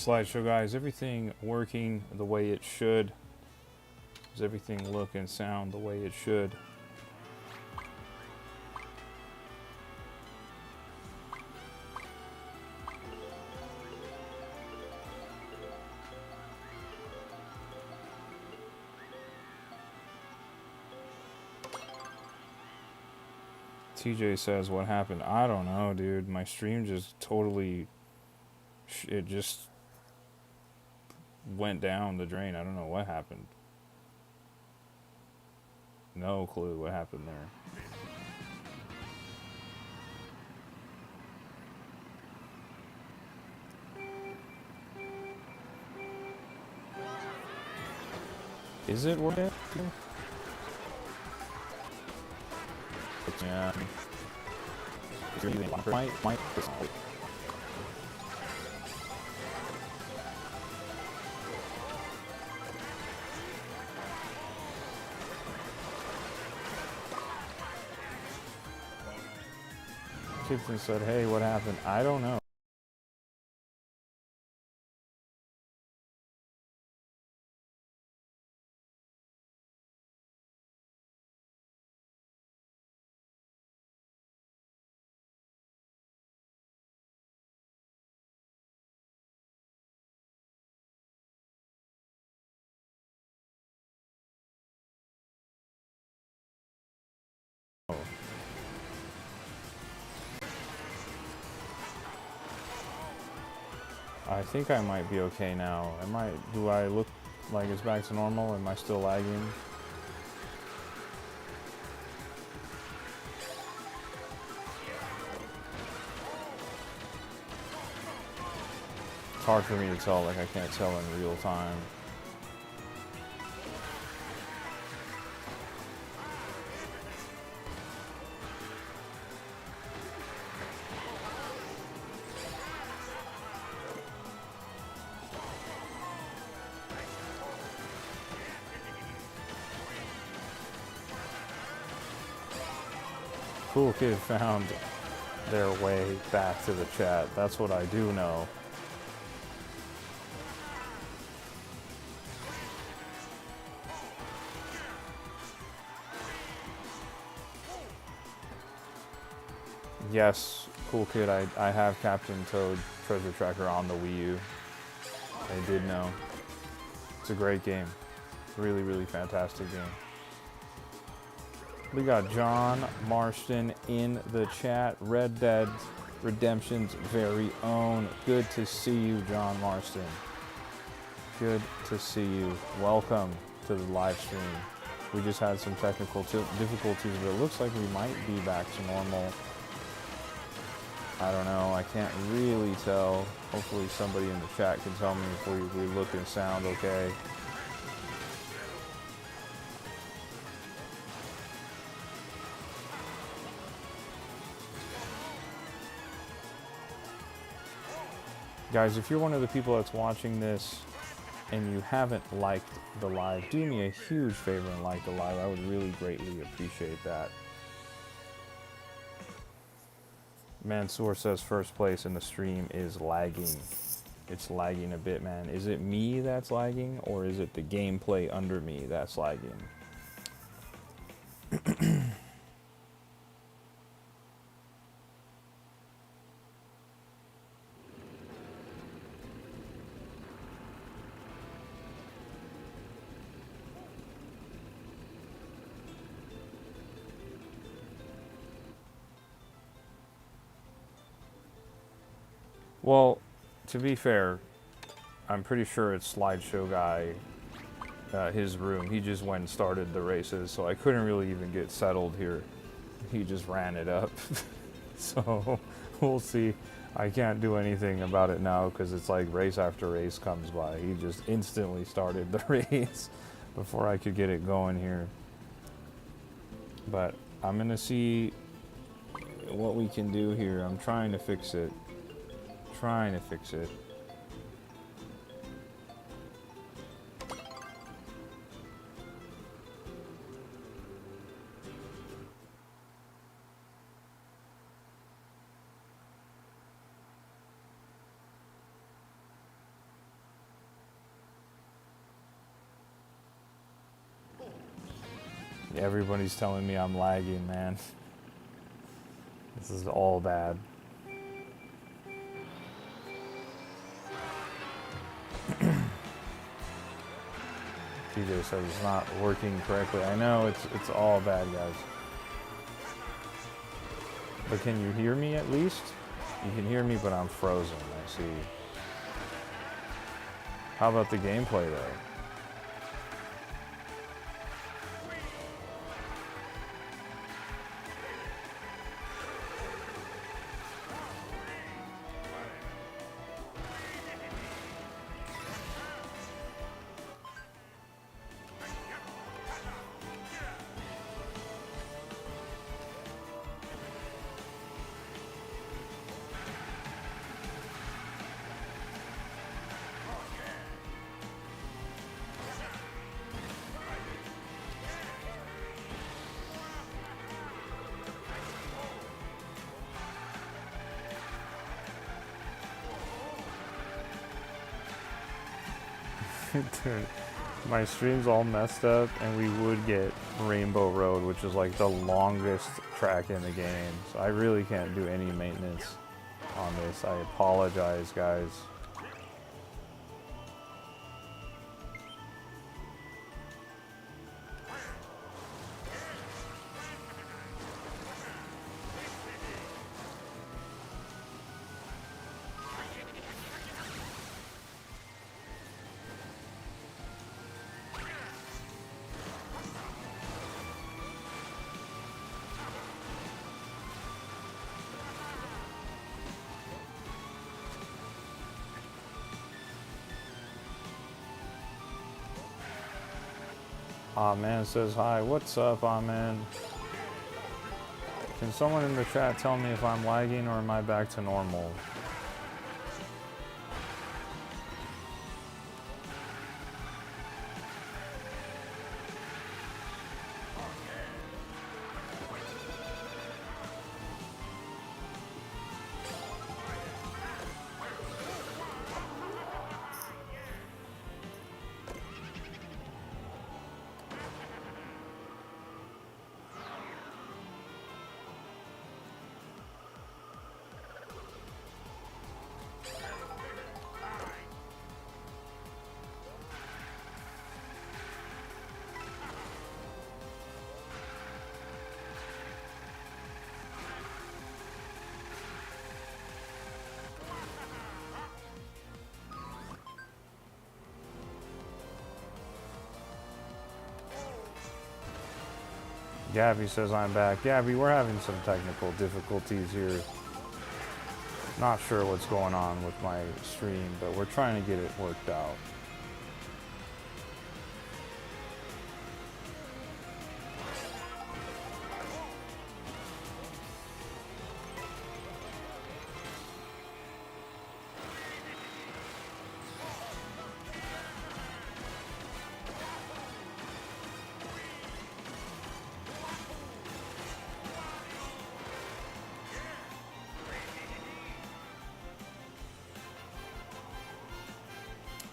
Slideshow guy, is everything working the way it should? Does everything look and sound the way it should? TJ says, what happened? I don't know, dude. My stream just totally, it just went down the drain. I don't know what happened. No clue what happened there. Is it working? Yeah. Might. Gibson said, hey, what happened? I don't know. I think I might be okay now. Do I look like it's back to normal? Am I still lagging? It's hard for me to tell, like I can't tell in real time. Cool Kid found their way back to the chat. That's what I do know. Yes, Cool Kid, I have Captain Toad Treasure Tracker on the Wii U. I did know. It's a great game. Really, really fantastic game. We got John Marston in the chat. Red Dead Redemption's very own. Good to see you, John Marston. Good to see you. Welcome to the live stream. We just had some technical difficulties, but it looks like we might be back to normal. I don't know. I can't really tell. Hopefully somebody in the chat can tell me if we look and sound okay. Guys, if you're one of the people that's watching this and you haven't liked the live, do me a huge favor and like the live. I would really greatly appreciate that. Mansoor says first place in the stream is lagging. It's lagging a bit, man. Is it me that's lagging, or is it the gameplay under me that's lagging? Well, to be fair, I'm pretty sure it's Slideshow Guy, his room. He just went and started the races, so I couldn't really even get settled here. He just ran it up. So, we'll see. I can't do anything about it now because it's like race after race comes by. He just instantly started the race before I could get it going here. But I'm going to see what we can do here. I'm trying to fix it. Trying to fix it. everybody's telling me I'm lagging, man. This is all bad. TJ says it's not working correctly. I know it's all bad, guys. But can you hear me at least? You can hear me, but I'm frozen. I see. How about the gameplay, though? Dude, my stream's all messed up, and we would get Rainbow Road, which is like the longest track in the game. So I really can't do any maintenance on this. I apologize, guys. Aw man says hi. What's up, Aw man? Can someone in the chat tell me if I'm lagging or am I back to normal? Gabby says I'm back. Gabby, we're having some technical difficulties here. Not sure what's going on with my stream, but we're trying to get it worked out.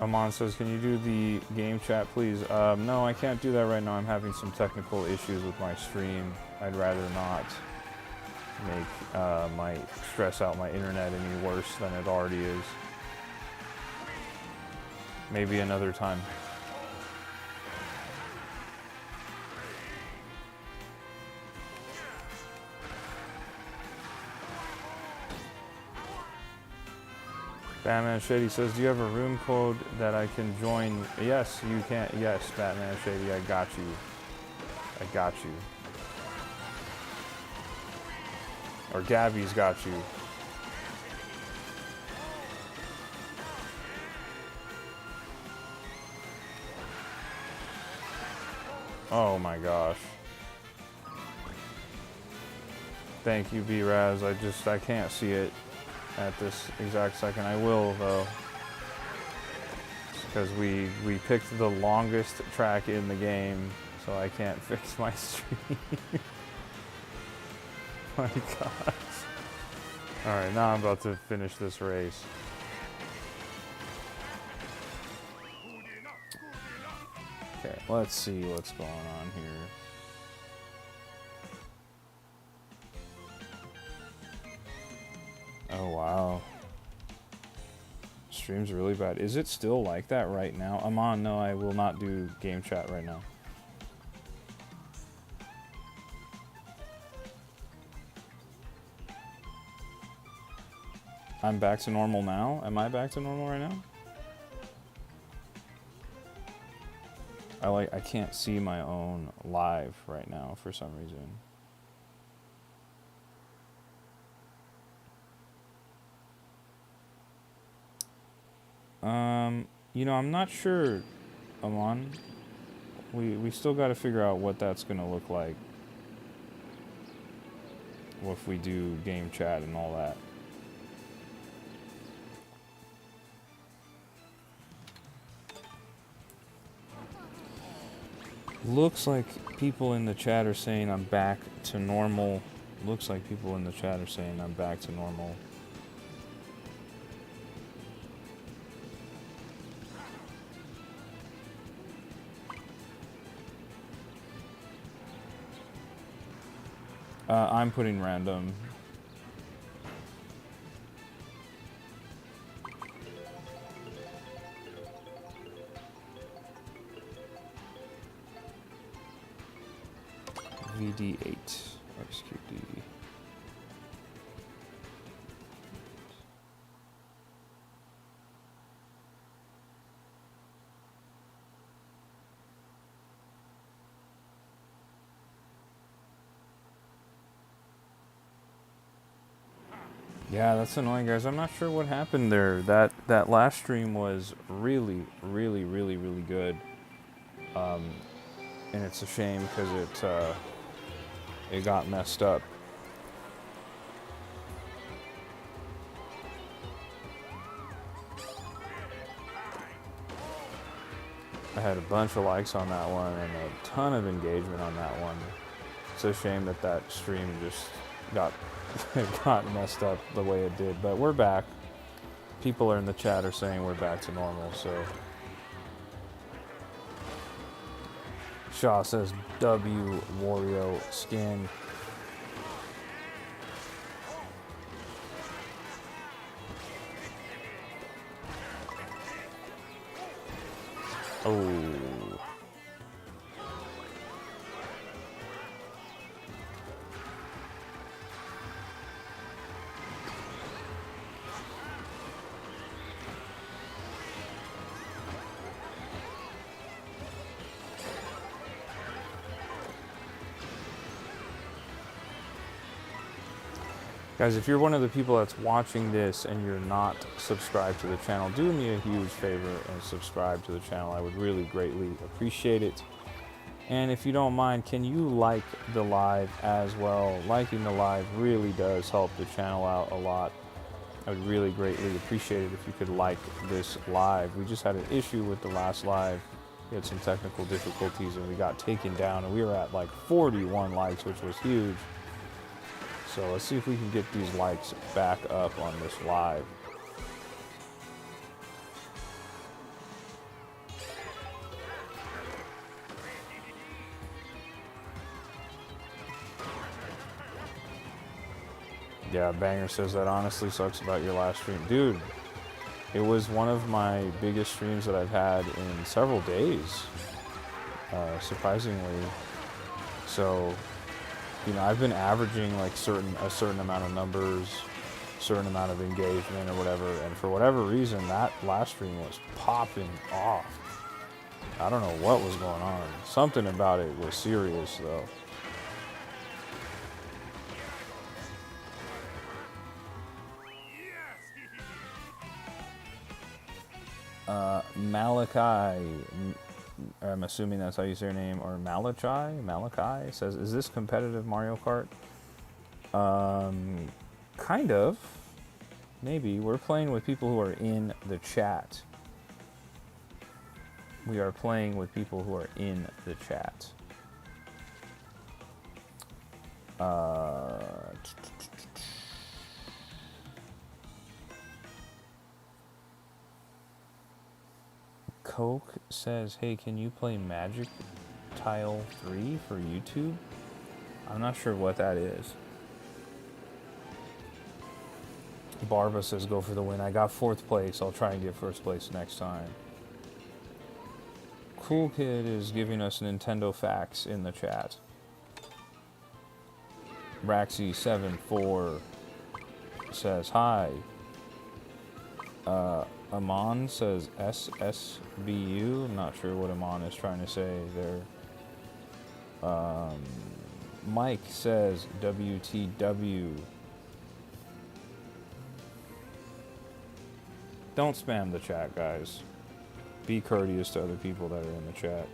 Amon says, can you do the game chat, please? No, I can't do that right now. I'm having some technical issues with my stream. I'd rather not make stress out my internet any worse than it already is. Maybe another time. Batman Shady says, do you have a room code that I can join? Yes, you can. Yes, Batman Shady, I got you. I got you. Or Gabby's got you. Oh my gosh. Thank you, B-Raz. I can't see it at this exact second. I will, though, because we picked the longest track in the game, so I can't fix my stream. My gosh. Alright, now I'm about to finish this race. Okay, let's see what's going on here. Oh, wow. Stream's really bad. Is it still like that right now? Amon, no, I will not do game chat right now. I'm back to normal now? Am I back to normal right now? I can't see my own live right now for some reason. You know, I'm not sure, Amon. We still got to figure out what that's going to look like. If we do game chat and all that. Looks like people in the chat are saying I'm back to normal. Looks like people in the chat are saying I'm back to normal. I'm putting random. VD8 XQD. Yeah, that's annoying, guys. I'm not sure what happened there. That last stream was really good, and it's a shame because it got messed up. I had a bunch of likes on that one and a ton of engagement on that one. It's a shame that stream just got got messed up the way it did, but we're back. People are in the chat are saying we're back to normal, so. Shaw says W Wario skin. Oh. Guys, if you're one of the people that's watching this and you're not subscribed to the channel, do me a huge favor and subscribe to the channel. I would really greatly appreciate it. And if you don't mind, can you like the live as well? Liking the live really does help the channel out a lot. I would really greatly appreciate it if you could like this live. We just had an issue with the last live. We had some technical difficulties and we got taken down, and we were at like 41 likes, which was huge. So let's see if we can get these likes back up on this live. Yeah, Banger says that honestly sucks about your last stream. Dude, it was one of my biggest streams that I've had in several days, surprisingly. So, you know, I've been averaging like a certain amount of numbers, certain amount of engagement or whatever, and for whatever reason, that last stream was popping off. I don't know what was going on. Something about it was serious, though. Malachi, I'm assuming that's how you say your name, or Malachi says, is this competitive Mario Kart? Kind of. Maybe. We're playing with people who are in the chat. We are playing with people who are in the chat. Coke says, hey, can you play Magic Tile 3 for YouTube? I'm not sure what that is. Barba says go for the win. I got 4th place. I'll try and get 1st place next time. Cool Kid is giving us Nintendo facts in the chat. Raxy74 says hi. Amon says SSBU. I'm not sure what Amon is trying to say there. Mike says WTW. Don't spam the chat, guys. Be courteous to other people that are in the chat.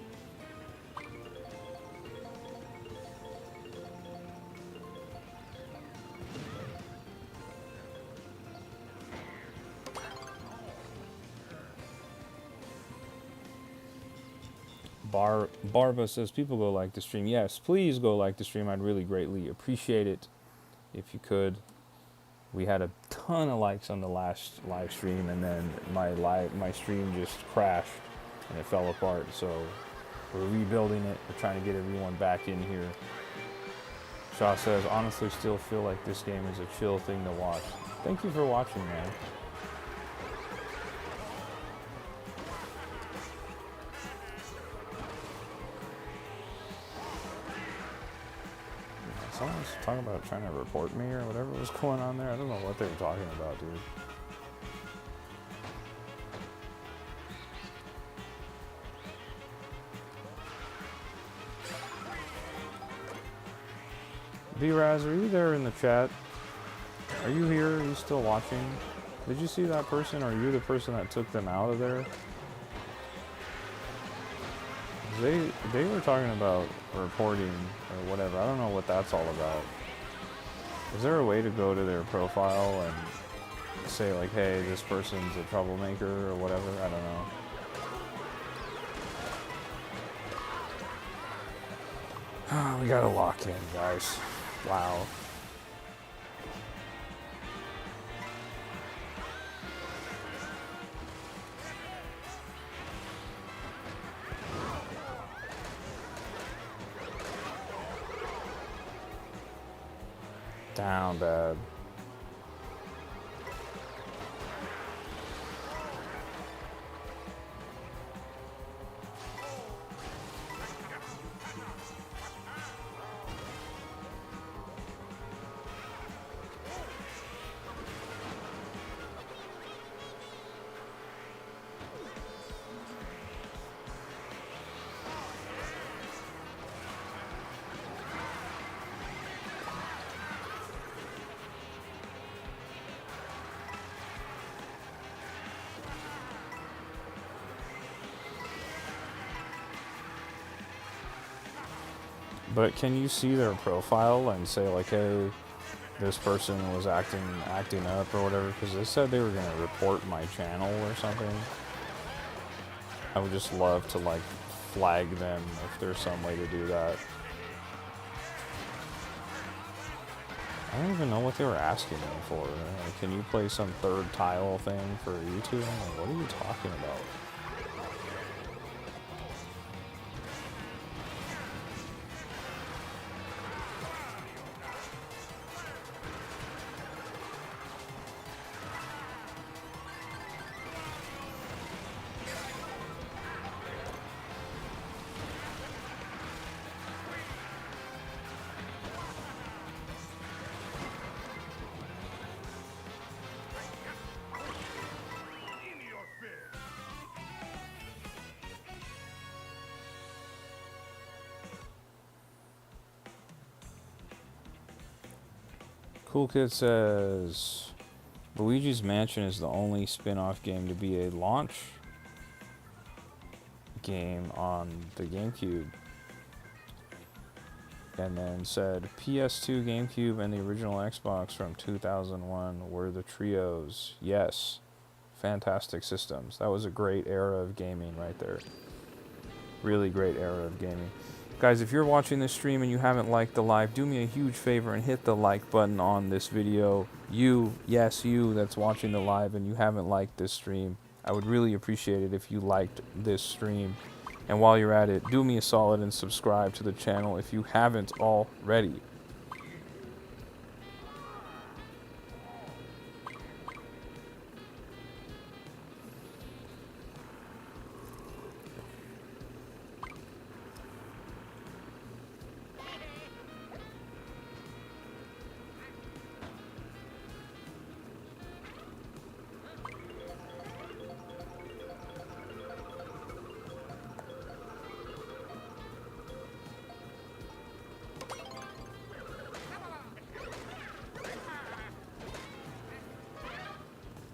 Barba says people go like the stream. Yes, please go like the stream. I'd really greatly appreciate it if you could. We had a ton of likes on the last live stream, and then my stream just crashed and it fell apart. So we're rebuilding it. We're trying to get everyone back in here. Shaw says, honestly, still feel like this game is a chill thing to watch. Thank you for watching, man. Someone was talking about trying to report me or whatever was going on there. I don't know what they were talking about, dude. B-Raz, are you there in the chat? Are you here? Are you still watching? Did you see that person? Or are you the person that took them out of there? They were talking about reporting or whatever. I don't know what that's all about. Is there a way to go to their profile and say like, hey, this person's a troublemaker or whatever? I don't know. We gotta lock in, guys. Wow. Down bad. But can you see their profile and say like, hey, this person was acting up or whatever? Because they said they were going to report my channel or something. I would just love to like flag them if there's some way to do that. I don't even know what they were asking me for. Like, can you play some third tile thing for YouTube? Like, what are you talking about? Cool Kid says, Luigi's Mansion is the only spin-off game to be a launch game on the GameCube. And then said, PS2, GameCube, and the original Xbox from 2001 were the trios. Yes. Fantastic systems. That was a great era of gaming right there. Really great era of gaming. Guys, if you're watching this stream and you haven't liked the live, do me a huge favor and hit the like button on this video. You, yes, you that's watching the live and you haven't liked this stream, I would really appreciate it if you liked this stream. And while you're at it, do me a solid and subscribe to the channel if you haven't already.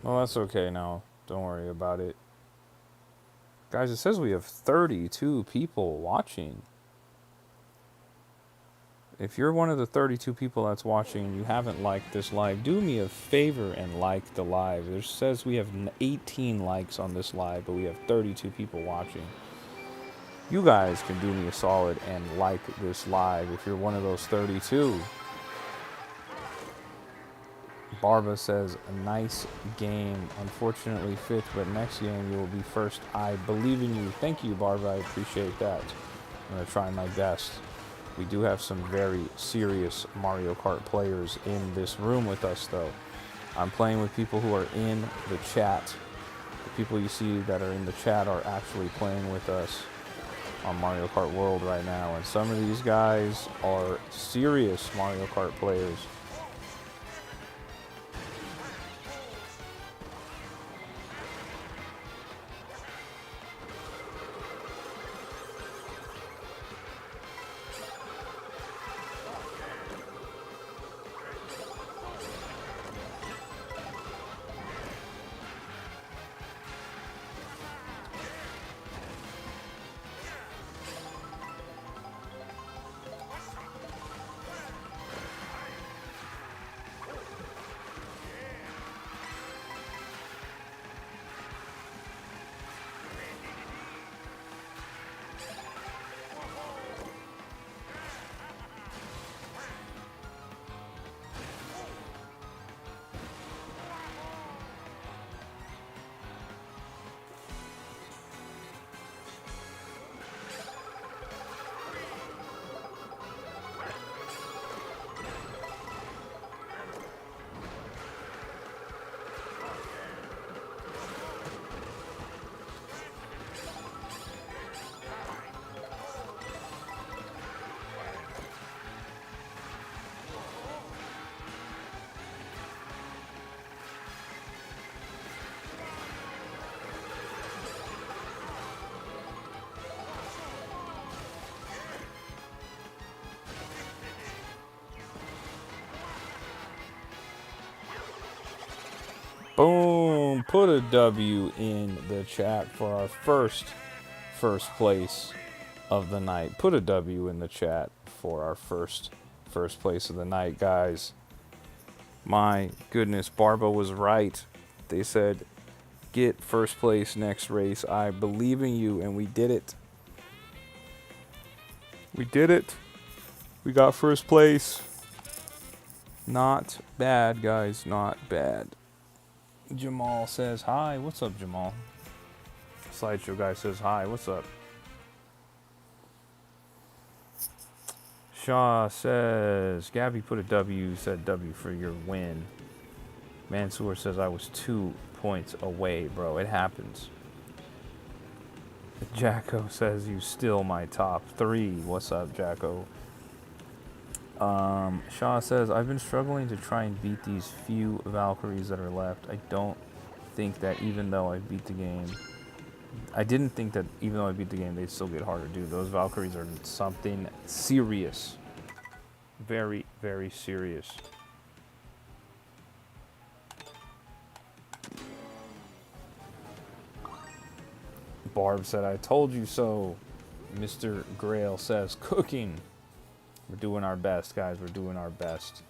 Well, that's okay now. Don't worry about it. Guys, it says we have 32 people watching. If you're one of the 32 people that's watching and you haven't liked this live, do me a favor and like the live. It says we have 18 likes on this live, but we have 32 people watching. You guys can do me a solid and like this live if you're one of those 32. Barba says, a nice game. Unfortunately fifth, but next game you will be first. I believe in you. Thank you, Barba. I appreciate that. I'm going to try my best. We do have some very serious Mario Kart players in this room with us, though. I'm playing with people who are in the chat. The people you see that are in the chat are actually playing with us on Mario Kart World right now. And some of these guys are serious Mario Kart players. Boom! Put a W in the chat for our first place of the night. Put a W in the chat for our first place of the night, guys. My goodness, Barba was right. They said, get first place next race. I believe in you, and we did it. We did it. We got first place. Not bad, guys. Not bad. Jamal says hi. What's up, Jamal? Slideshow guy says hi. What's up? Shaw says, Gabby put a W, said W for your win. Mansoor says, I was 2 points away, bro. It happens. Jacko says, you still my top 3. What's up, Jacko? Shaw says, I've been struggling to try and beat these few Valkyries that are left. I don't think that even though I beat the game, I didn't think that even though I beat the game, they'd still get harder. Dude, those Valkyries are something serious. Very, very serious. Barb said, I told you so. Mr. Grail says, cooking. We're doing our best, guys. We're doing our best.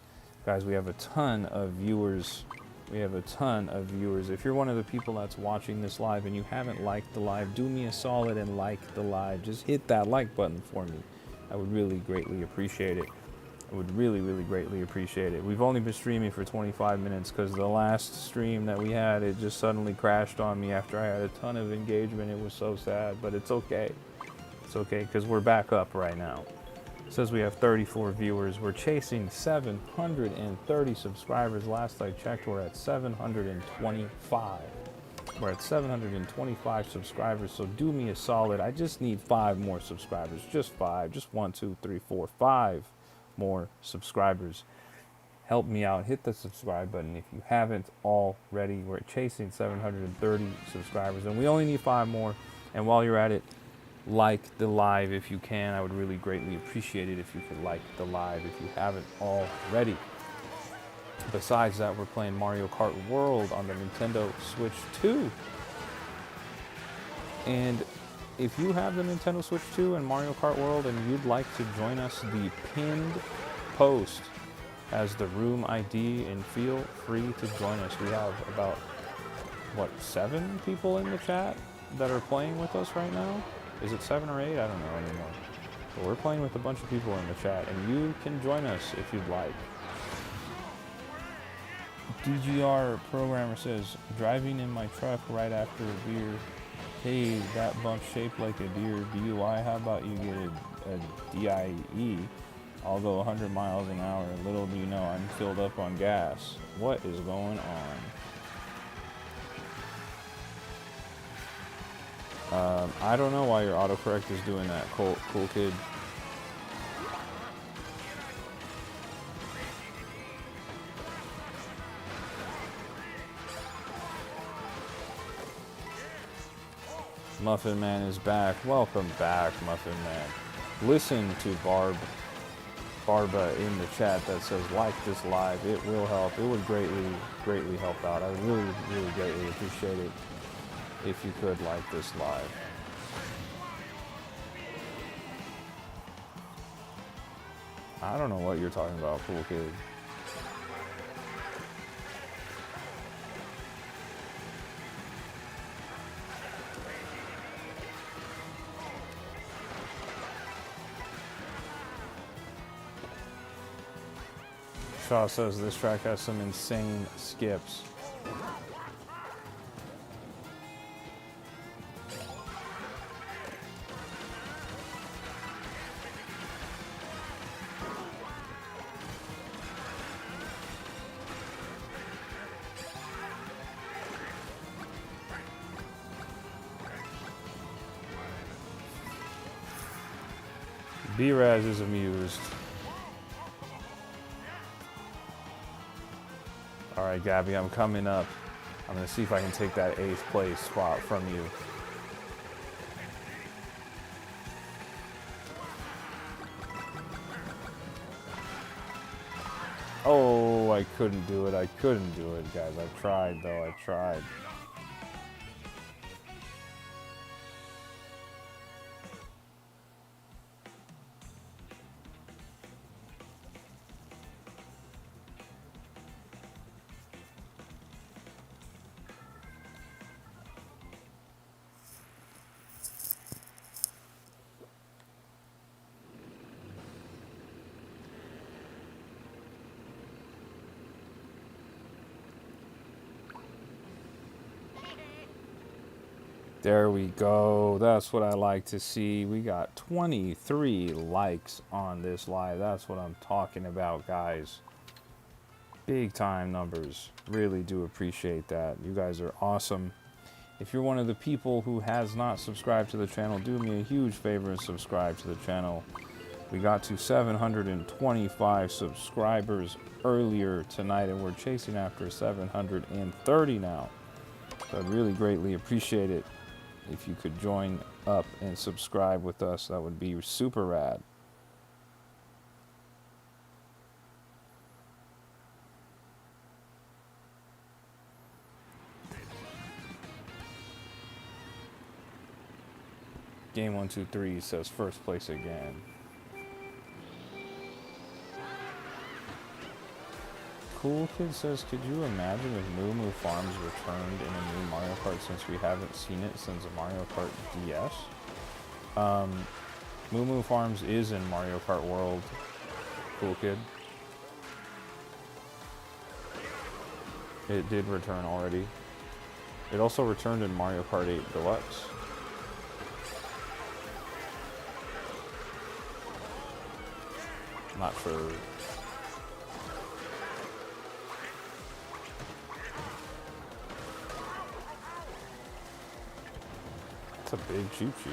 Guys, we have a ton of viewers. We have a ton of viewers. If you're one of the people that's watching this live and you haven't liked the live, do me a solid and like the live. Just hit that like button for me. I would really greatly appreciate it. I would really, really greatly appreciate it. We've only been streaming for 25 minutes because the last stream that we had, it just suddenly crashed on me after I had a ton of engagement. It was so sad, but it's okay. It's okay because we're back up right now. It says we have 34 viewers. We're chasing 730 subscribers. Last I checked, we're at 725. We're at 725 subscribers, so do me a solid. I just need 5 more subscribers. Just 5. Just 1, 2, 3, 4, 5 more subscribers. Help me out. Hit the subscribe button if you haven't already. We're chasing 730 subscribers, and we only need 5 more. And while you're at it, like the live if you can. I would really greatly appreciate it if you could like the live if you haven't already. Besides that, we're playing Mario Kart World on the Nintendo Switch 2. And if you have the Nintendo Switch 2 and Mario Kart World and you'd like to join us, the pinned post has the room ID and feel free to join us. We have about, 7 people in the chat that are playing with us right now? Is it 7 or 8? I don't know anymore. But we're playing with a bunch of people in the chat, and you can join us if you'd like. DGR programmer says, driving in my truck right after a beer. Hey, that bump shaped like a deer. DUI, how about you get a DIE? I'll go 100 miles an hour. Little do you know, I'm filled up on gas. What is going on? I don't know why your autocorrect is doing that, cool kid. Muffin Man is back. Welcome back, Muffin Man. Listen to Barba in the chat that says, like this live. It will help. It would greatly help out. I would really greatly appreciate it if you could like this live. I don't know what you're talking about, cool kid. Shaw says this track has some insane skips. B-Raz is amused. Alright, Gabby, I'm coming up. I'm going to see if I can take that 8th place spot from you. Oh, I couldn't do it. I couldn't do it, guys. I tried, though. I tried. There we go. That's what I like to see. We got 23 likes on this live. That's what I'm talking about, guys. Big time numbers. Really do appreciate that. You guys are awesome. If you're one of the people who has not subscribed to the channel, do me a huge favor and subscribe to the channel. We got to 725 subscribers earlier tonight, and we're chasing after 730 now. So I'd really greatly appreciate it if you could join up and subscribe with us. That would be super rad. Game 123 says first place again. Cool Kid says, could you imagine if Moo Moo Farms returned in a new Mario Kart since we haven't seen it since Mario Kart DS? Moo Moo Farms is in Mario Kart World, Cool Kid. It did return already. It also returned in Mario Kart 8 Deluxe. Not sure. It's a big cheap sheet.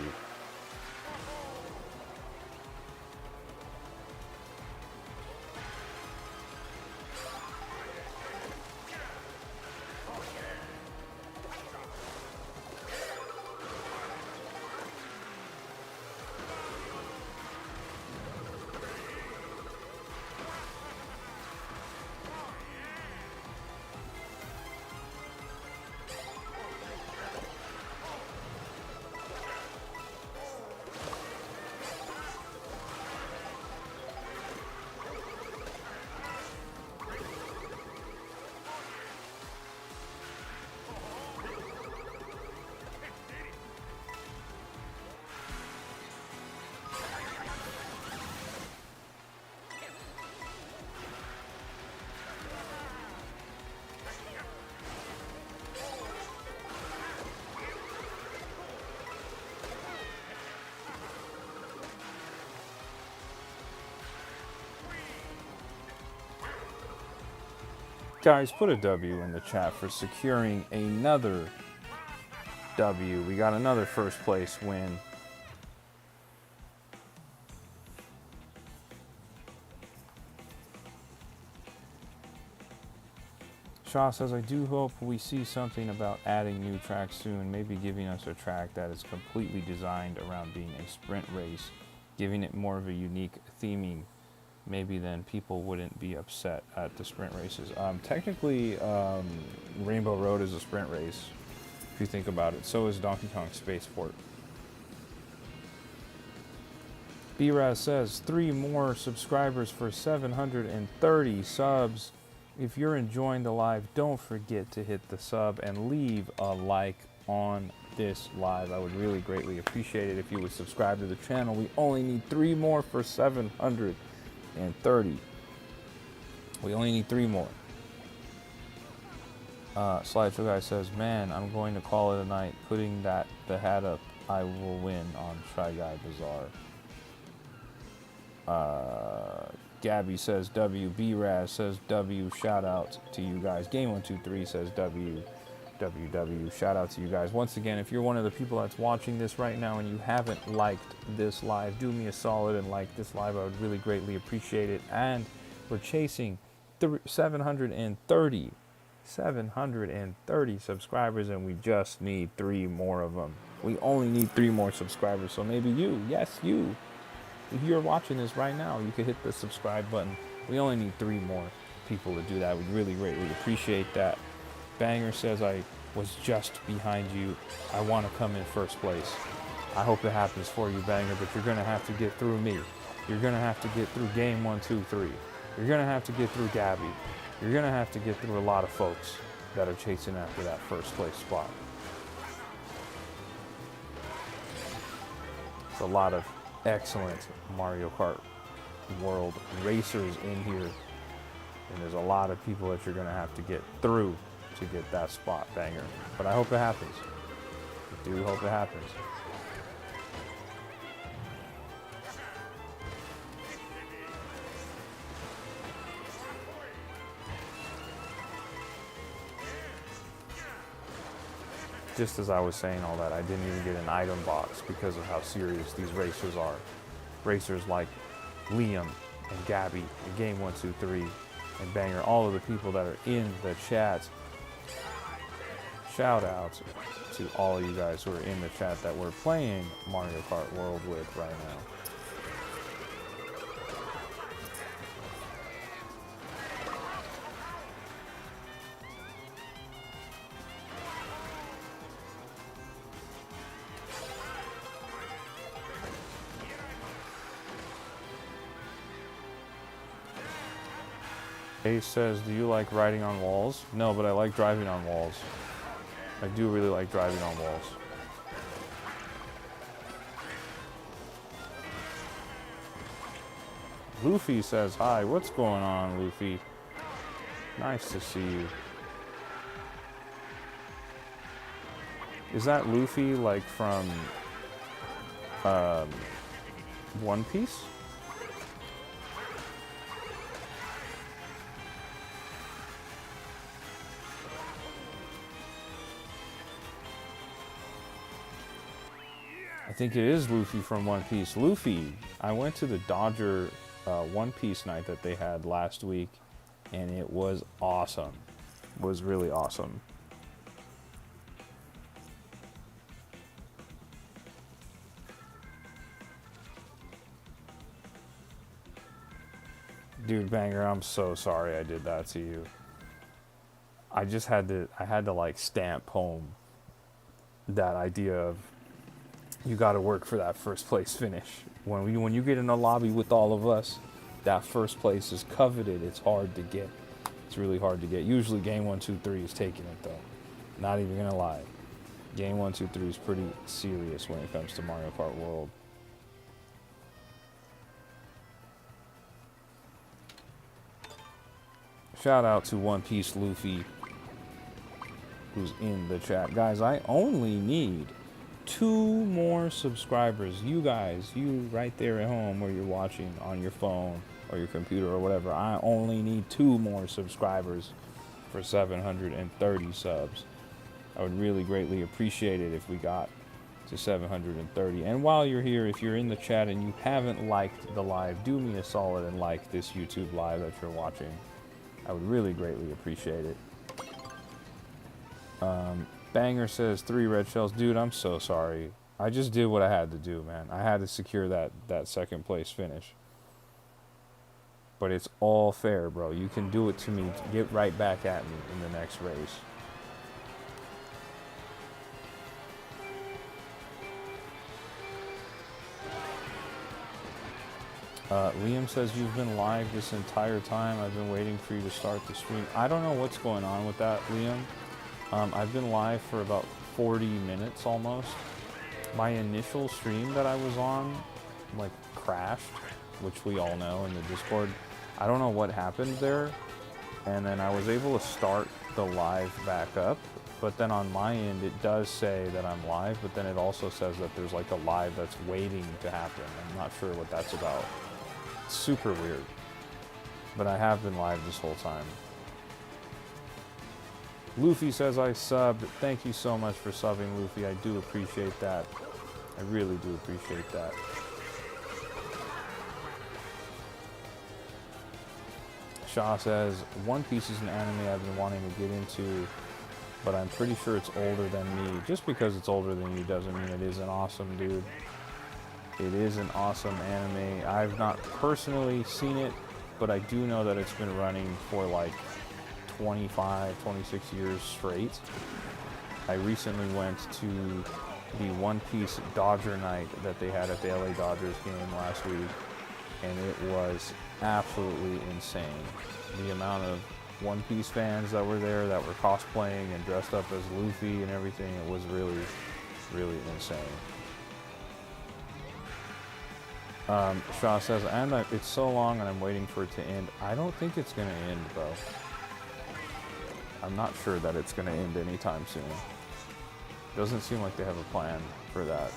Guys, put a W in the chat for securing another W. We got another first place win. Shaw says, I do hope we see something about adding new tracks soon, maybe giving us a track that is completely designed around being a sprint race, giving it more of a unique theming. Maybe then people wouldn't be upset at the sprint races. Technically, Rainbow Road is a sprint race, if you think about it. So is Donkey Kong Spaceport. B-Raz says, 3 more subscribers for 730 subs. If you're enjoying the live, don't forget to hit the sub and leave a like on this live. I would really greatly appreciate it if you would subscribe to the channel. We only need 3 more for 730. We only need 3 more. Slideshow Guy says, man, I'm going to call it a night. Putting the hat up, I will win on Try Guy Bazaar. Gabby says W. B-Raz says W. Shout out to you guys. Game123 says W. WW. Shout out to you guys. Once again, if you're one of the people that's watching this right now and you haven't liked this live, do me a solid and like this live. I would really greatly appreciate it. And we're chasing 730 subscribers, and we just need 3 more of them. We only need 3 more subscribers. So maybe you, yes, you. If you're watching this right now, you could hit the subscribe button. We only need 3 more people to do that. We'd really greatly appreciate that. Banger says, I was just behind you. I want to come in first place. I hope it happens for you, Banger, but you're going to have to get through me. You're going to have to get through game 1, 2, 3. You're going to have to get through Gabby. You're going to have to get through a lot of folks that are chasing after that first place spot. It's a lot of excellent Mario Kart World racers in here, and there's a lot of people that you're going to have to get through to get that spot, Banger. But I hope it happens. I do hope it happens. Just as I was saying all that, I didn't even get an item box because of how serious these racers are. Racers like Liam and Gabby and Game 1, 2, 3 and Banger, all of the people that are in the chat. Shout out to all of you guys who are in the chat that we're playing Mario Kart World with right now. Ace says, do you like riding on walls? No, but I like driving on walls. I do really like driving on walls. Luffy says, hi, what's going on, Luffy? Nice to see you. Is that Luffy like from One Piece? I think it is Luffy from One Piece. Luffy, I went to the Dodger One Piece night that they had last week, and it was awesome. It was really awesome. Dude, Banger, I'm so sorry I did that to you. I had to like stamp home that idea of you got to work for that first place finish. When you get in a lobby with all of us, that first place is coveted. It's hard to get. It's really hard to get. Usually game 1, 2, 3 is taking it though. Not even gonna lie. Game 1, 2, 3 is pretty serious when it comes to Mario Kart World. Shout out to One Piece Luffy, who's in the chat. Guys, I only need 2 more subscribers. You guys, you right there at home where you're watching on your phone or your computer or whatever, I only need 2 more subscribers for 730 subs. I would really greatly appreciate it if we got to 730. And while you're here, if you're in the chat and you haven't liked the live, do me a solid and like this YouTube live that you're watching. I would really greatly appreciate it. Banger says 3 red shells. Dude, I'm so sorry. I just did what I had to do, man. I had to secure that second place finish. But it's all fair, bro. You can do it to me. Get right back at me in the next race. Liam says you've been live this entire time. I've been waiting for you to start the stream. I don't know what's going on with that, Liam. I've been live for about 40 minutes almost. My initial stream that I was on, like, crashed, which we all know in the Discord. I don't know what happened there. And then I was able to start the live back up. But then on my end, it does say that I'm live, but then it also says that there's like a live that's waiting to happen. I'm not sure what that's about. It's super weird. But I have been live this whole time. Luffy says I subbed. Thank you so much for subbing, Luffy. I do appreciate that. I really do appreciate that. Shaw says, One Piece is an anime I've been wanting to get into, but I'm pretty sure it's older than me. Just because it's older than you doesn't mean it isn't awesome, dude. It is an awesome anime. I've not personally seen it, but I do know that it's been running for like 25, 26 years straight. I recently went to the One Piece Dodger night that they had at the LA Dodgers game last week, and it was absolutely insane. The amount of One Piece fans that were there that were cosplaying and dressed up as Luffy and everything, it was really, really insane. Shaw says, and it's so long and I'm waiting for it to end. I don't think it's going to end, bro. I'm not sure that it's going to end anytime soon. Doesn't seem like they have a plan for that.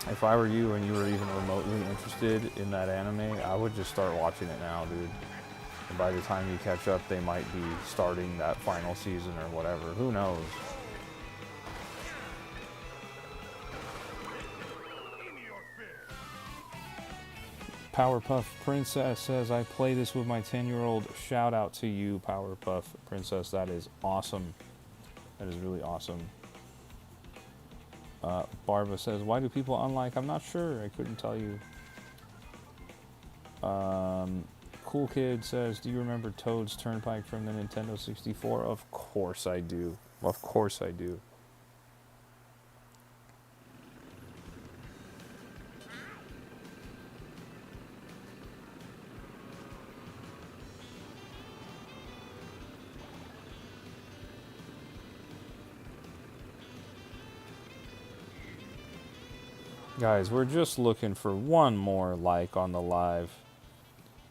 If I were you and you were even remotely interested in that anime, I would just start watching it now, dude. And by the time you catch up, they might be starting that final season or whatever. Who knows? Powerpuff Princess says, I play this with my 10-year-old. Shout out to you, Powerpuff Princess. That is awesome. That is really awesome. Barba says, why do people unlike? I'm not sure. I couldn't tell you. Cool Kid says, do you remember Toad's Turnpike from the Nintendo 64? Of course I do. Of course I do. Guys, we're just looking for one more like on the live.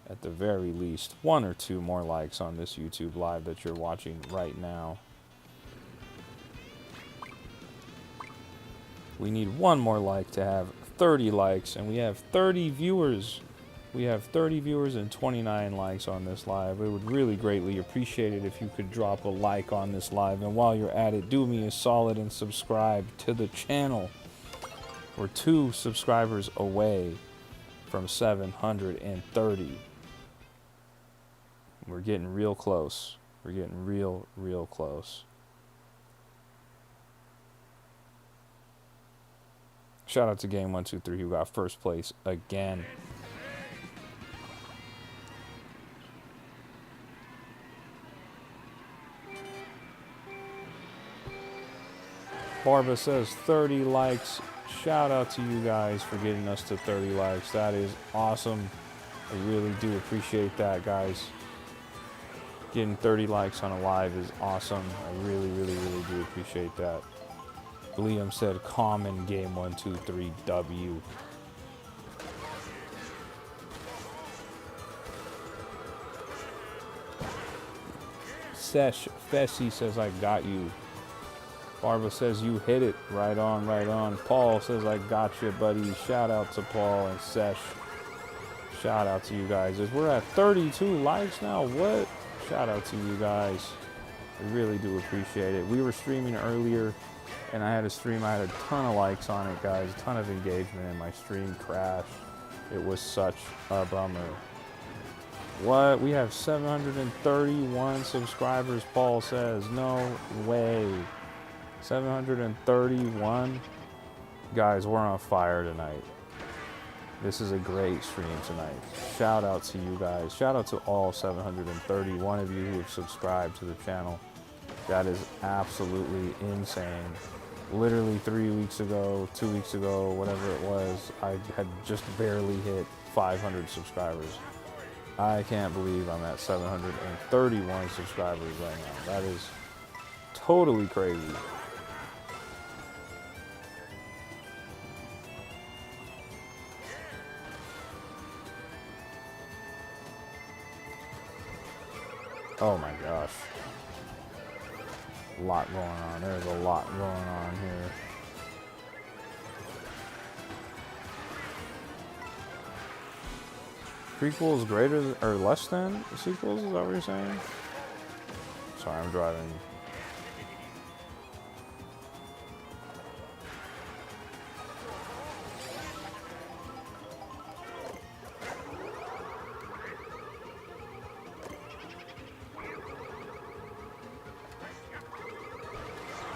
At the very least, 1 or 2 more likes on this YouTube live that you're watching right now. We need 1 more like to have 30 likes, and we have 30 viewers. We have 30 viewers and 29 likes on this live. We would really greatly appreciate it if you could drop a like on this live. And while you're at it, do me a solid and subscribe to the channel. We're 2 subscribers away from 730. We're getting real close. We're getting real close. Shout out to Game 123 who got first place again. Barba says 30 likes. Shout out to you guys for getting us to 30 likes. That is awesome. I really do appreciate that, guys. Getting 30 likes on a live is awesome. I really do appreciate that. Liam said, common Game 123 W. Sesh Fessy says, I got you. Barbara says, you hit it. Right on, right on. Paul says, I got you, buddy. Shout out to Paul and Sesh. Shout out to you guys. We're at 32 likes now. What? Shout out to you guys. I really do appreciate it. We were streaming earlier, and I had a stream. I had a ton of likes on it, guys. A ton of engagement, and my stream crashed. It was such a bummer. What? We have 731 subscribers, Paul says. No way. 731? Guys, we're on fire tonight. This is a great stream tonight. Shout out to you guys. Shout out to all 731 of you who have subscribed to the channel. That is absolutely insane. Literally 3 weeks ago, 2 weeks ago, whatever it was, I had just barely hit 500 subscribers. I can't believe I'm at 731 subscribers right now. That is totally crazy. Oh my gosh. A lot going on. There's a lot going on here. Prequels greater than, or less than sequels? Is that what you're saying? Sorry, I'm driving.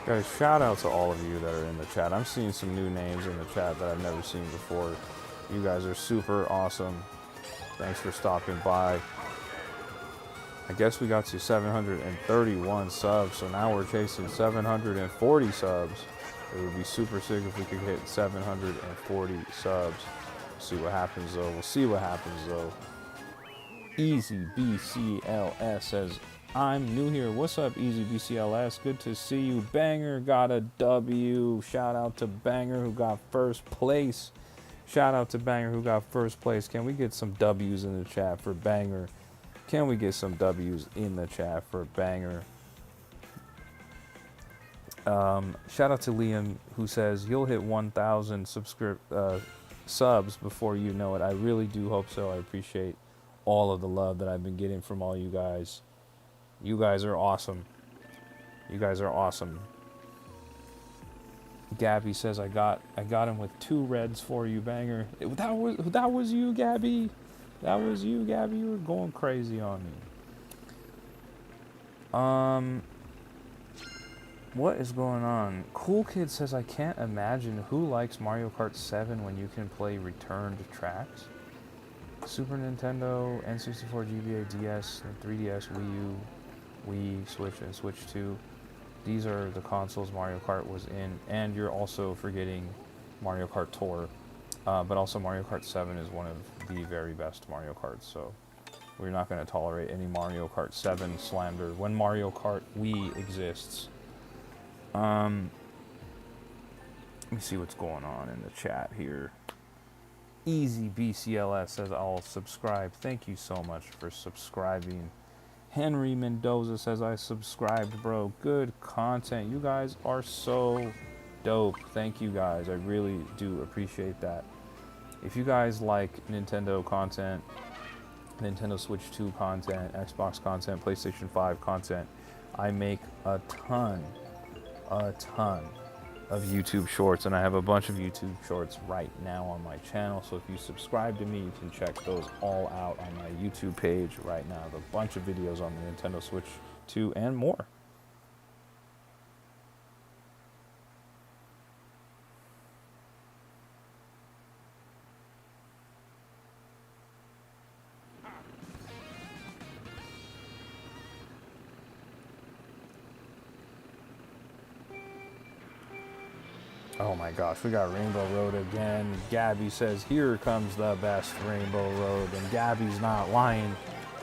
Guys, shout out to all of you that are in the chat. I'm seeing some new names in the chat that I've never seen before. You guys are super awesome. Thanks for stopping by. I guess we got to 731 subs, so now we're chasing 740 subs. It would be super sick if we could hit 740 subs. See what happens though. We'll see what happens though. Easy BCLS says, I'm new here. What's up, Easy BCLS? Good to see you. Banger got a W. Shout out to Banger who got first place. Shout out to Banger who got first place. Can we get some W's in the chat for Banger? Can we get some W's in the chat for Banger? Shout out to Liam who says you'll hit 1,000 subs before you know it. I really do hope so. I appreciate all of the love that I've been getting from all you guys. You guys are awesome. You guys are awesome. Gabby says I got him with 2 reds for you, Banger. That was you, Gabby. That was you, Gabby. You were going crazy on me. What is going on? Cool Kid says I can't imagine who likes Mario Kart 7 when you can play returned tracks. Super Nintendo, N64, GBA, DS, 3DS, Wii U, Wii, Switch, and Switch 2. These are the consoles Mario Kart was in, and you're also forgetting Mario Kart Tour. But also Mario Kart 7 is one of the very best Mario Karts, so we're not going to tolerate any Mario Kart 7 slander when Mario Kart Wii exists. Let me see what's going on in the chat here. Easy BCLS says I'll subscribe. Thank you so much for subscribing. Henry Mendoza says I subscribed, bro. Good content. You guys are so dope. Thank you guys. I really do appreciate that. If you guys like Nintendo content, Nintendo Switch 2 content, Xbox content, PlayStation 5 content, I make a ton of YouTube shorts, and I have a bunch of YouTube shorts right now on my channel. So if you subscribe to me, you can check those all out on my YouTube page right now. I have a bunch of videos on the Nintendo Switch 2 and more. Oh my gosh, we got Rainbow Road again. Gabby says, here comes the best Rainbow Road. And Gabby's not lying.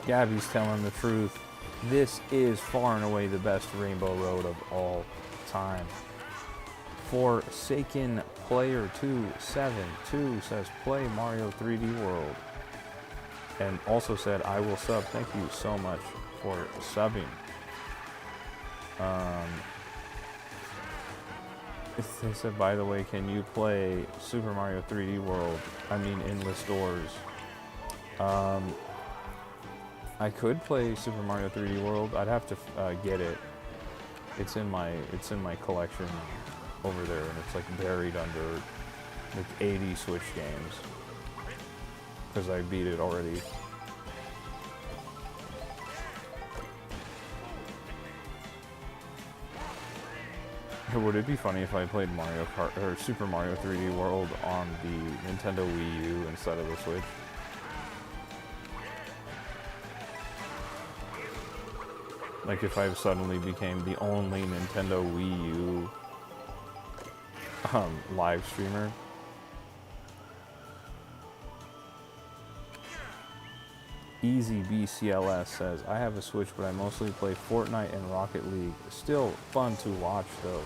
Gabby's telling the truth. This is far and away the best Rainbow Road of all time. Forsaken Player 272 says, play Mario 3D World. And also said, I will sub. Thank you so much for subbing. They said, by the way, can you play Super Mario 3D World? I mean, Endless Doors. I could play Super Mario 3D World. I'd have to get it. It's in my collection over there, and it's like buried under like 80 Switch games because I beat it already. Would it be funny if I played Mario Kart or Super Mario 3D World on the Nintendo Wii U instead of the Switch? Like if I suddenly became the only Nintendo Wii U live streamer. Easy BCLS says, I have a Switch, but I mostly play Fortnite and Rocket League. Still fun to watch though.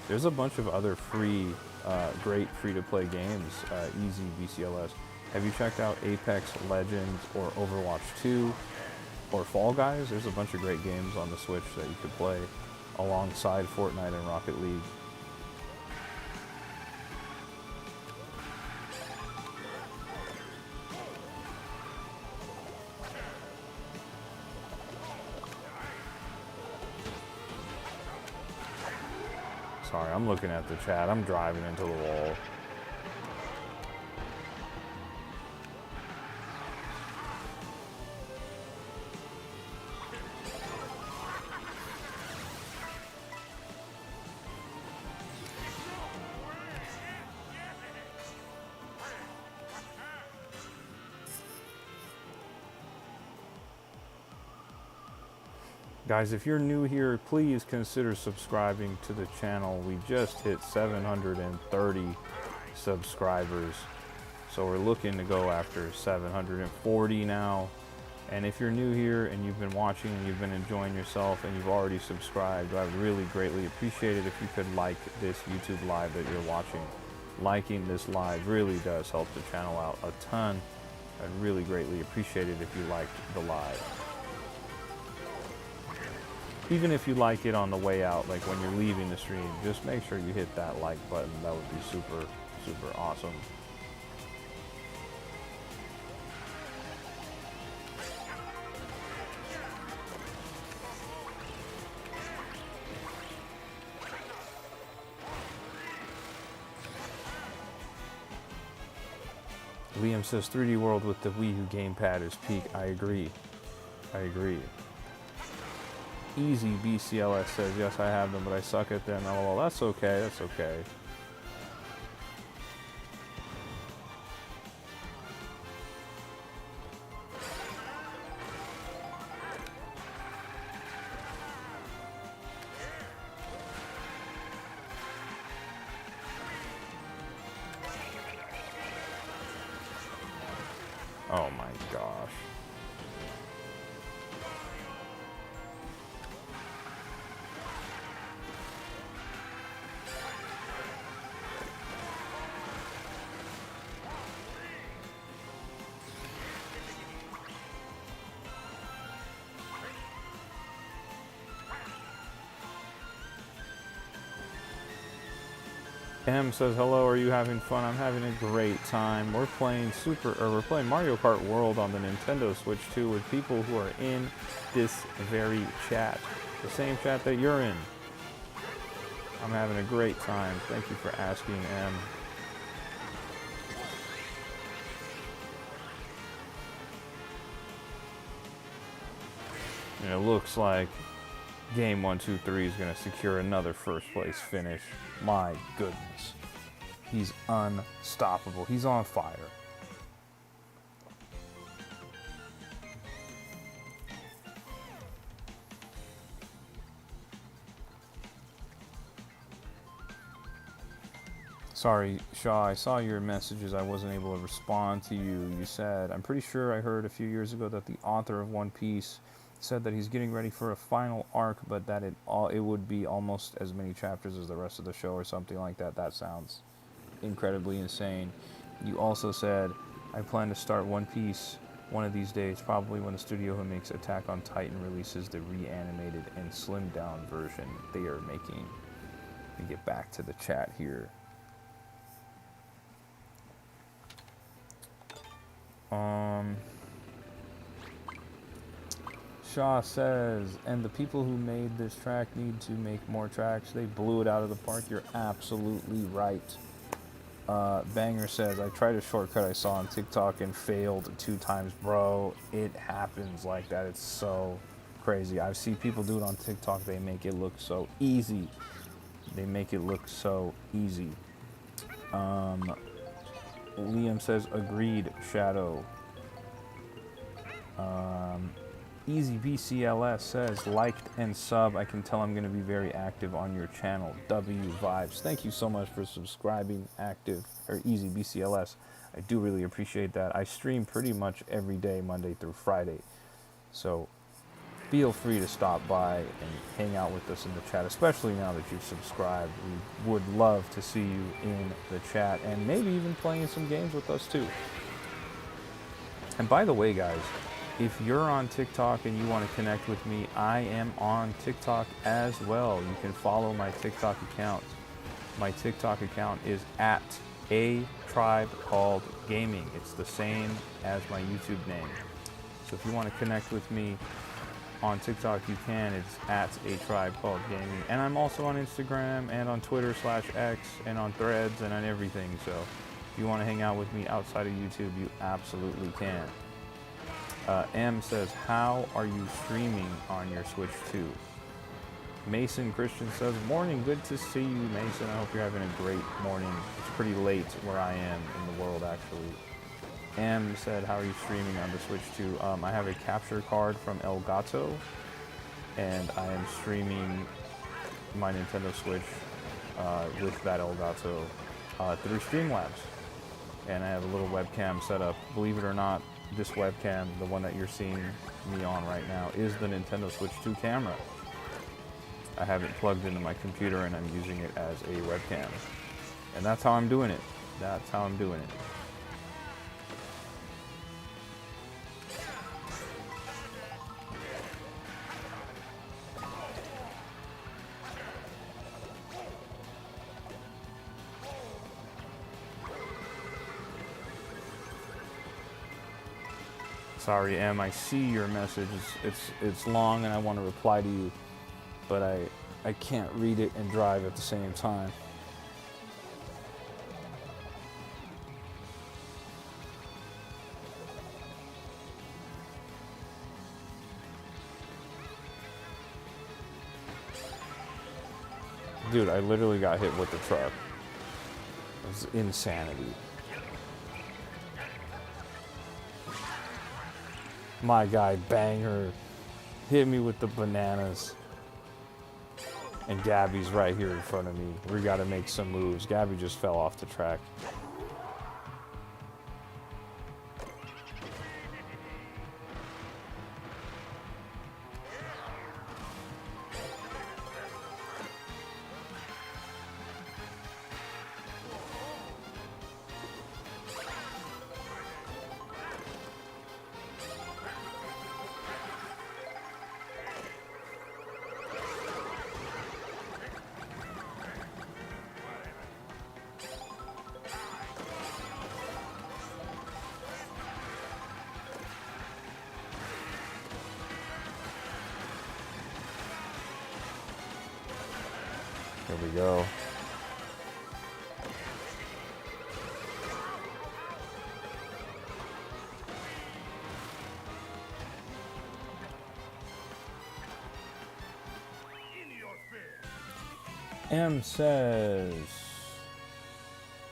There's a bunch of other great free-to-play games. Easy BCLS. Have you checked out Apex Legends or Overwatch 2 or Fall Guys? There's a bunch of great games on the Switch that you could play alongside Fortnite and Rocket League. Sorry, I'm looking at the chat. I'm driving into the wall. Guys, if you're new here, please consider subscribing to the channel. We just hit 730 subscribers. So we're looking to go after 740 now. And if you're new here and you've been watching and you've been enjoying yourself and you've already subscribed, I would really greatly appreciate it if you could like this YouTube live that you're watching. Liking this live really does help the channel out a ton. I'd really greatly appreciate it if you liked the live. Even if you like it on the way out, like when you're leaving the stream, just make sure you hit that like button. That would be super, super awesome. Liam says 3D World with the Wii U gamepad is peak. I agree. I agree. Easy BCLS says, yes, I have them, but I suck at them. Oh, well, that's okay. That's okay. Oh my gosh. M says, hello, are you having fun? I'm having a great time. We're playing Mario Kart World on the Nintendo Switch 2 with people who are in this very chat. The same chat that you're in. I'm having a great time. Thank you for asking, M. And it looks like Game 123 is going to secure another first place finish. My goodness. He's unstoppable. He's on fire. Sorry, Shaw, I saw your messages. I wasn't able to respond to you. You said, I'm pretty sure I heard a few years ago that the author of One Piece said that he's getting ready for a final arc, but that it would be almost as many chapters as the rest of the show or something like that. That sounds incredibly insane. You also said, I plan to start One Piece one of these days, probably when the studio who makes Attack on Titan releases the reanimated and slimmed down version they are making. Let me get back to the chat here. Shaw says, and the people who made this track need to make more tracks. They blew it out of the park. You're absolutely right. Banger says, I tried a shortcut I saw on TikTok and failed 2 times. Bro, it happens like that. It's so crazy. I've seen people do it on TikTok. They make it look so easy. They make it look so easy. Liam says, agreed, Shadow. Easy BCLS says, liked and sub. I can tell I'm going to be very active on your channel. W Vibes. Thank you so much for subscribing, active, or Easy BCLS. I do really appreciate that. I stream pretty much every day, Monday through Friday. So feel free to stop by and hang out with us in the chat, especially now that you've subscribed. We would love to see you in the chat and maybe even playing some games with us too. And by the way, guys, if you're on TikTok and you want to connect with me, I am on TikTok as well. You can follow my TikTok account. My TikTok account is at A Tribe Called Gaming. It's the same as my YouTube name. So if you want to connect with me on TikTok, you can. It's at A Tribe Called Gaming. And I'm also on Instagram and on Twitter/X and on Threads and on everything. So if you want to hang out with me outside of YouTube, you absolutely can. M says, how are you streaming on your Switch 2? Mason Christian says, morning, good to see you, Mason. I hope you're having a great morning. It's pretty late where I am in the world, actually. M said, how are you streaming on the Switch 2? I have a capture card from Elgato, and I am streaming my Nintendo Switch with that Elgato through Streamlabs. And I have a little webcam set up. Believe it or not, this webcam, the one that you're seeing me on right now, is the Nintendo Switch 2 camera. I have it plugged into my computer and I'm using it as a webcam. And that's how I'm doing it. That's how I'm doing it. Sorry, Em, I see your message. It's long and I want to reply to you, but I can't read it and drive at the same time. Dude, I literally got hit with the truck. It was insanity. My guy, Banger, hit me with the bananas. And Gabby's right here in front of me. We gotta make some moves. Gabby just fell off the track. Here we go. M says,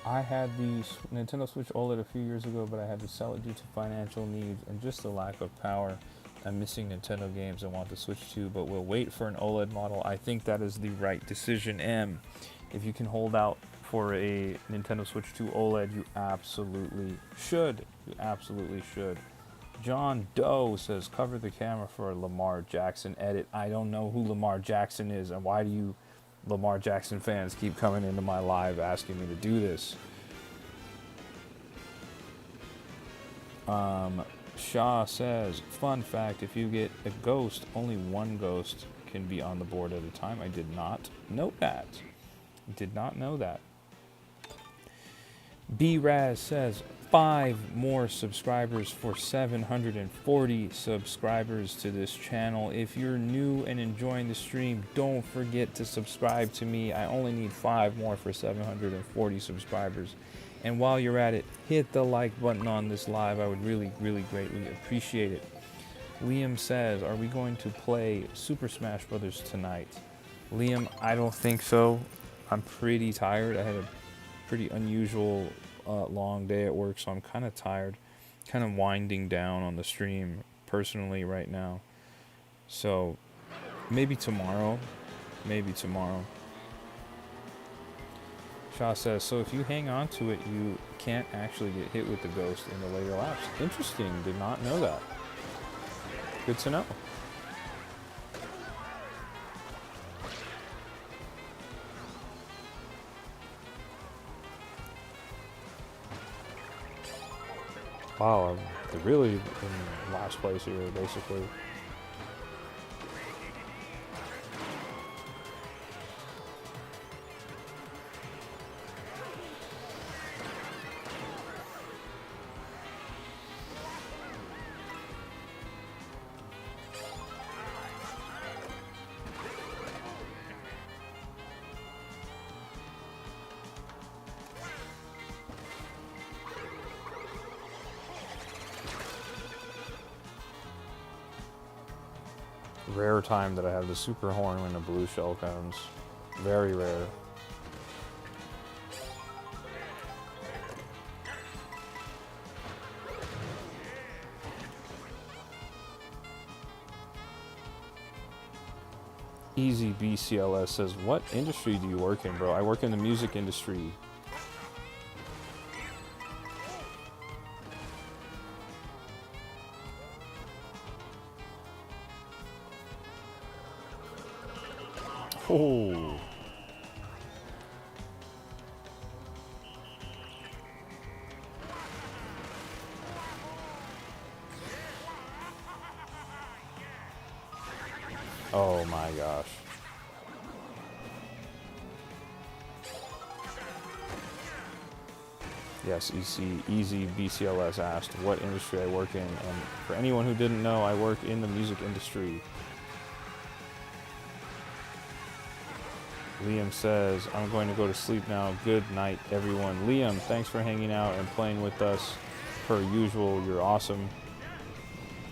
I had the Nintendo Switch OLED a few years ago, but I had to sell it due to financial needs and just the lack of power. I'm missing Nintendo games and want to switch to, but will wait for an OLED model. I think that is the right decision, M. If you can hold out for a Nintendo Switch 2 OLED, you absolutely should. You absolutely should. John Doe says, cover the camera for a Lamar Jackson edit. I don't know who Lamar Jackson is, and why do you Lamar Jackson fans keep coming into my live asking me to do this? Shaw says, fun fact, if you get a ghost, only one ghost can be on the board at a time. I did not know that. Did not know that. B-Raz says, 5 more subscribers for 740 subscribers to this channel. If you're new and enjoying the stream, don't forget to subscribe to me. I only need 5 more for 740 subscribers. And while you're at it, hit the like button on this live. I would really, really greatly appreciate it. Liam says, are we going to play Super Smash Brothers tonight? Liam, I don't think so. I'm pretty tired. I had a pretty unusual long day at work, so I'm kind of tired, kind of winding down on the stream personally right now. So maybe tomorrow. Shaw says, so if you hang on to it, you can't actually get hit with the ghost in the later laps. Interesting, did not know that. Good to know. Wow, I'm really in last place here, basically. Rare time that I have the super horn when a blue shell comes. Very rare. Easy BCLS says, what industry do you work in, bro? I work in the music industry. Oh. Oh my gosh. Yes, Easy BCLS asked what industry I work in, and for anyone who didn't know, I work in the music industry. Liam says, I'm going to go to sleep now. Good night, everyone. Liam, thanks for hanging out and playing with us. Per usual, you're awesome.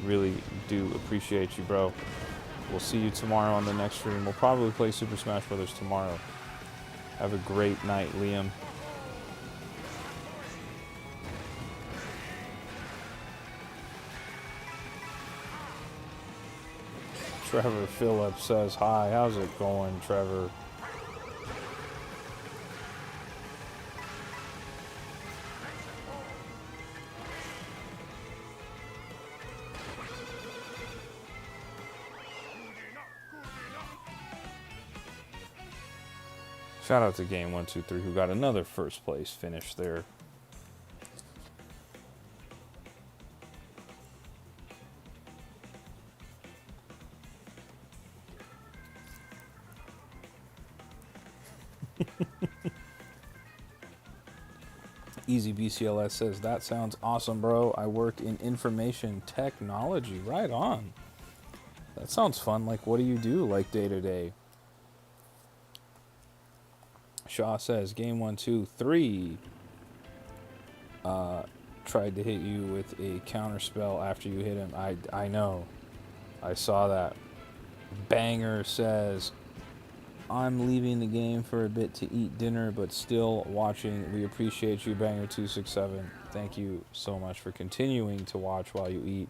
Really do appreciate you, bro. We'll see you tomorrow on the next stream. We'll probably play Super Smash Brothers tomorrow. Have a great night, Liam. Trevor Phillips says, hi, how's it going, Trevor? Shout out to Game123 who got another first place finish there. Easy BCLS says, that sounds awesome, bro. I work in information technology. Right on. That sounds fun. Like, what do you do, like, day to day? Shaw says, Game123 tried to hit you with a counter spell after you hit him. I know. I saw that. Banger says, I'm leaving the game for a bit to eat dinner, but still watching. We appreciate you, Banger267. Thank you so much for continuing to watch while you eat.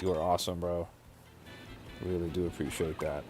You are awesome, bro. Really do appreciate that.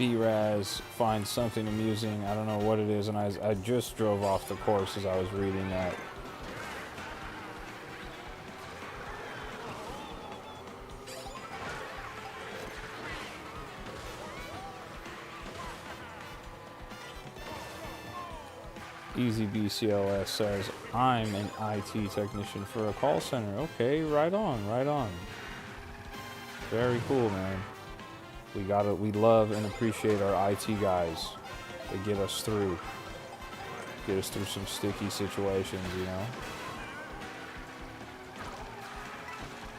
B-Raz finds something amusing. I don't know what it is, and I just drove off the course as I was reading that. Easy BCLS says, I'm an IT technician for a call center. Okay, right on, right on. Very cool, man. We love and appreciate our IT guys. They get us through some sticky situations, you know?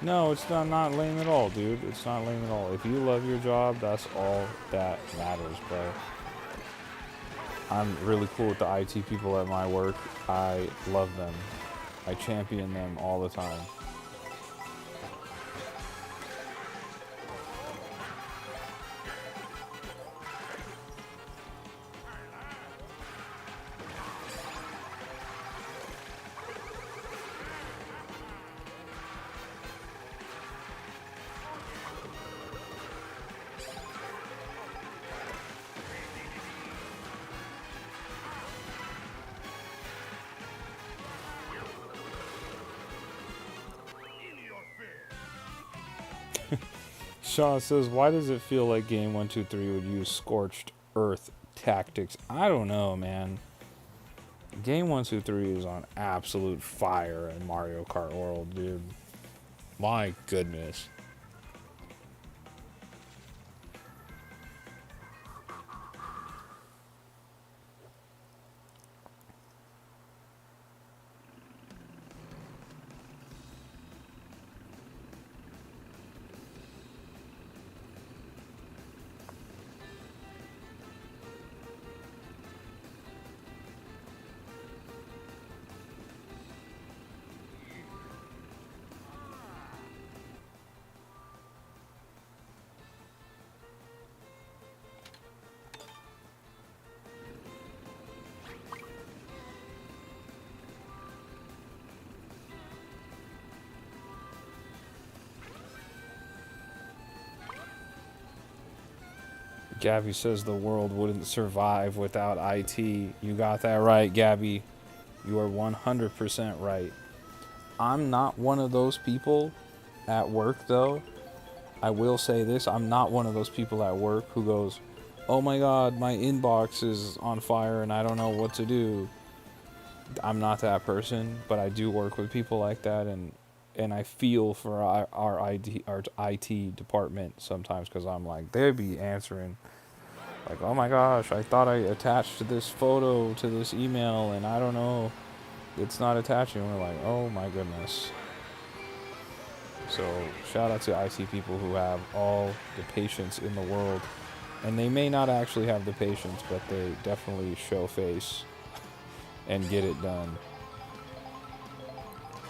No, it's not lame at all, dude. It's not lame at all. If you love your job, that's all that matters, bro. I'm really cool with the IT people at my work. I love them. I champion them all the time. Shaw says, why does it feel like Game 123 would use Scorched Earth tactics? I don't know, man. Game 123 is on absolute fire in Mario Kart World, dude. My goodness. Gabby says the world wouldn't survive without IT. You got that right, Gabby. You are 100% right. I'm not one of those people at work, though. I will say this. I'm not one of those people at work who goes, oh my God, my inbox is on fire and I don't know what to do. I'm not that person, but I do work with people like that, and I feel for our IT department sometimes, because I'm like, they'd be answering like, oh my gosh, I thought I attached this photo to this email and I don't know, it's not attaching. We're like, oh my goodness. So shout out to IT people who have all the patience in the world, and they may not actually have the patience, but they definitely show face and get it done.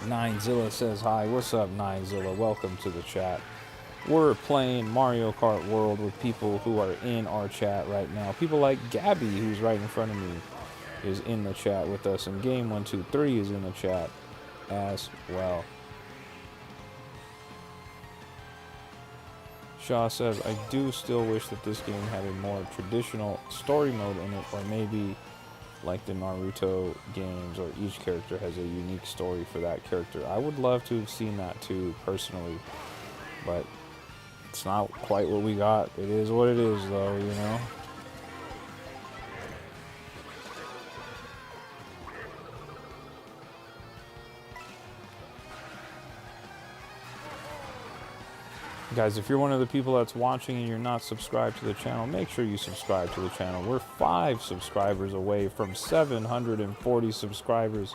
Ninezilla says hi. What's up, Ninezilla? Welcome to the chat. We're playing Mario Kart World with people who are in our chat right now. People like Gabby, who's right in front of me, is in the chat with us, and Game 123 is in the chat as well. Shaw says, I do still wish that this game had a more traditional story mode in it, or maybe like the Naruto games, or each character has a unique story for that character. I would love to have seen that too, personally, but it's not quite what we got. It is what it is, though, you know? Guys, if you're one of the people that's watching and you're not subscribed to the channel, make sure you subscribe to the channel. We're 5 subscribers away from 740 subscribers,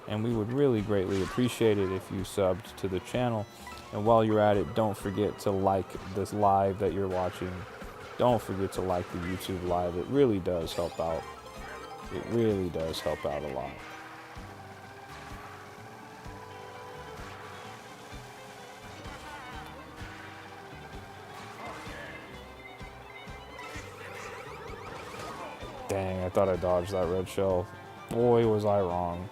and we would really greatly appreciate it if you subbed to the channel. And while you're at it, don't forget to like this live that you're watching. Don't forget to like the YouTube live. It really does help out. It really does help out a lot. Dang, I thought I dodged that red shell. Boy, was I wrong.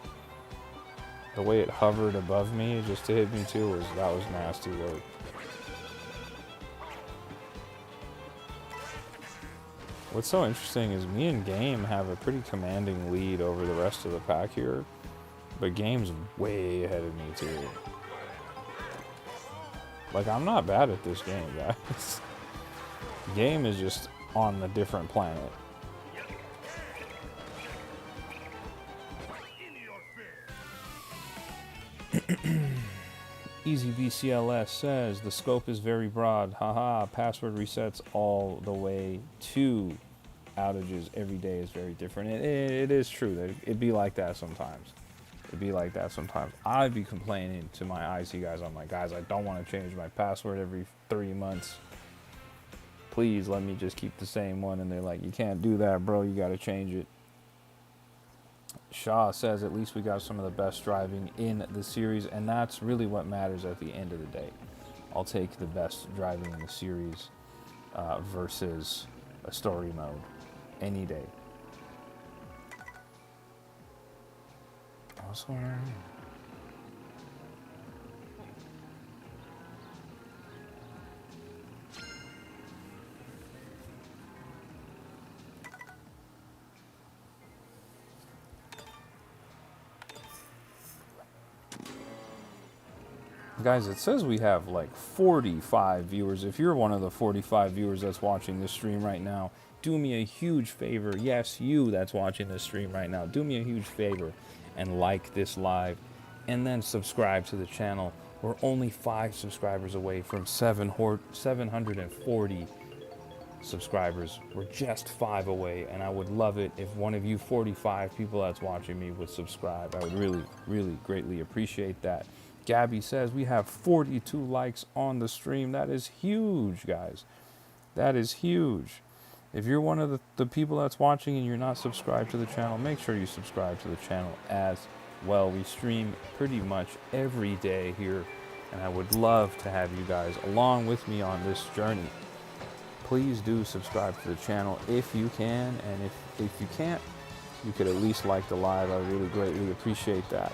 The way it hovered above me just to hit me too, that was nasty work. What's so interesting is me and Game have a pretty commanding lead over the rest of the pack here, but Game's way ahead of me too. Like, I'm not bad at this game, guys. Game is just on a different planet. Easy BCLS says the scope is very broad. Haha, password resets all the way to outages every day is very different. It is true that it'd be like that sometimes. It'd be like that sometimes. I'd be complaining to my IC guys. I'm like, guys, I don't want to change my password every 3 months. Please let me just keep the same one. And they're like, you can't do that, bro. You got to change it. Shaw says at least we got some of the best driving in the series, and that's really what matters at the end of the day. I'll take the best driving in the series versus a story mode any day. What's going on? Guys, it says we have like 45 viewers. If you're one of the 45 viewers that's watching this stream right now, do me a huge favor. Yes, you that's watching this stream right now. Do me a huge favor and like this live and then subscribe to the channel. We're only 5 subscribers away from 740 subscribers. We're just 5 away, and I would love it if one of you 45 people that's watching me would subscribe. I would really, really greatly appreciate that. Gabby says we have 42 likes on the stream. That is huge, guys. That is huge. If you're one of the people that's watching and you're not subscribed to the channel, make sure you subscribe to the channel as well. We stream pretty much every day here, and I would love to have you guys along with me on this journey. Please do subscribe to the channel if you can, and if you can't, you could at least like the live. I really greatly appreciate that.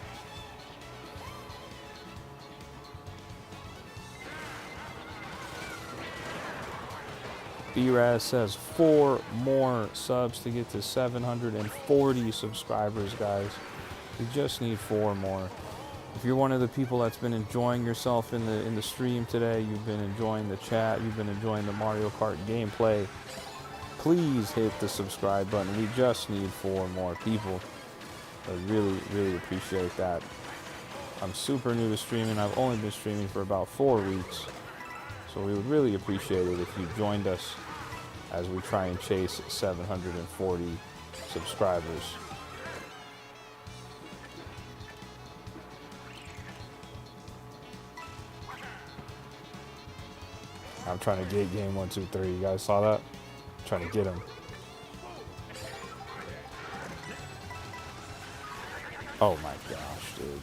B-Raz says 4 more subs to get to 740 subscribers, guys. We just need 4 more. If you're one of the people that's been enjoying yourself in the stream today, you've been enjoying the chat, you've been enjoying the Mario Kart gameplay, please hit the subscribe button. We just need 4 more people. I really, really appreciate that. I'm super new to streaming. I've only been streaming for about 4 weeks. So we would really appreciate it if you joined us as we try and chase 740 subscribers. I'm trying to get game 1, 2, 3. You guys saw that? I'm trying to get him. Oh my gosh, dude.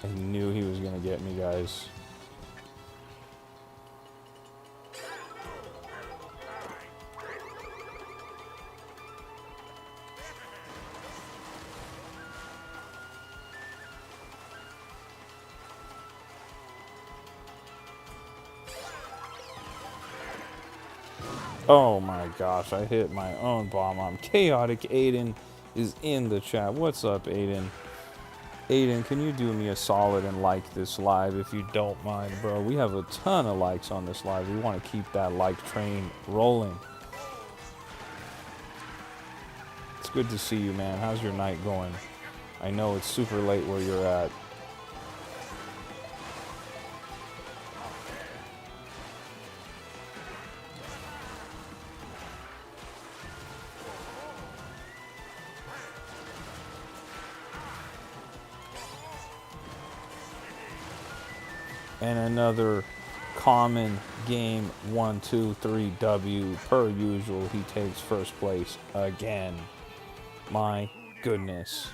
I knew he was gonna get me, guys. Oh my gosh, I hit my own bomb. I'm Chaotic Aiden is in the chat. What's up, Aiden? Aiden, can you do me a solid and like this live if you don't mind, bro? We have a ton of likes on this live. We want to keep that like train rolling. It's good to see you, man. How's your night going? I know it's super late where you're at. And another common game 1, 2, 3 W per usual. He takes first place again. My goodness.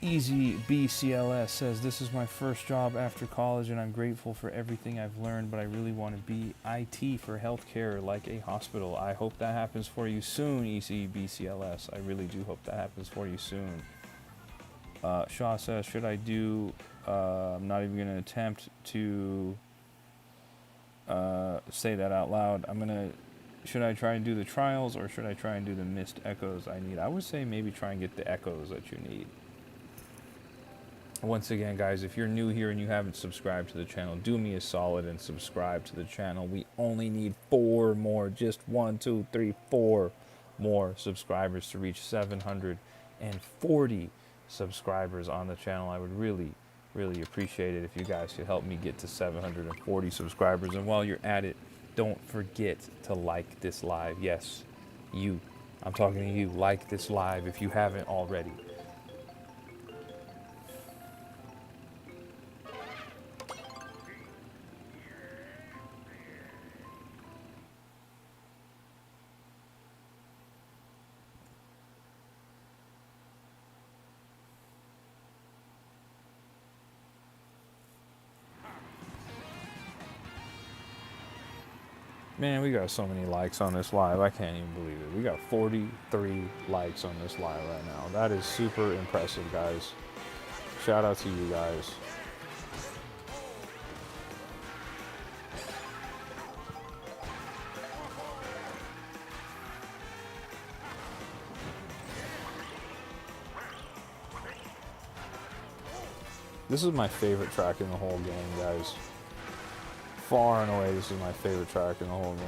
Easy BCLS says, this is my first job after college and I'm grateful for everything I've learned, but I really want to be IT for healthcare like a hospital. I hope that happens for you soon, Easy BCLS. I really do hope that happens for you soon. Shaw says, should I do, I'm not even going to attempt to say that out loud. Should I try and do the trials or should I try and do the missed echoes I need? I would say maybe try and get the echoes that you need. Once again, guys, if you're new here and you haven't subscribed to the channel, do me a solid and subscribe to the channel. We only need 4 more, just 1, 2, 3, 4 more subscribers to reach 740 subscribers on the channel. I would really, really appreciate it if you guys could help me get to 740 subscribers. And while you're at it, don't forget to like this live. Yes, you. I'm talking to you. Like this live if you haven't already. Man, we got so many likes on this live. I can't even believe it. We got 43 likes on this live right now. That is super impressive, guys. Shout out to you guys. This is my favorite track in the whole game, guys. Far and away, this is my favorite track in the whole game.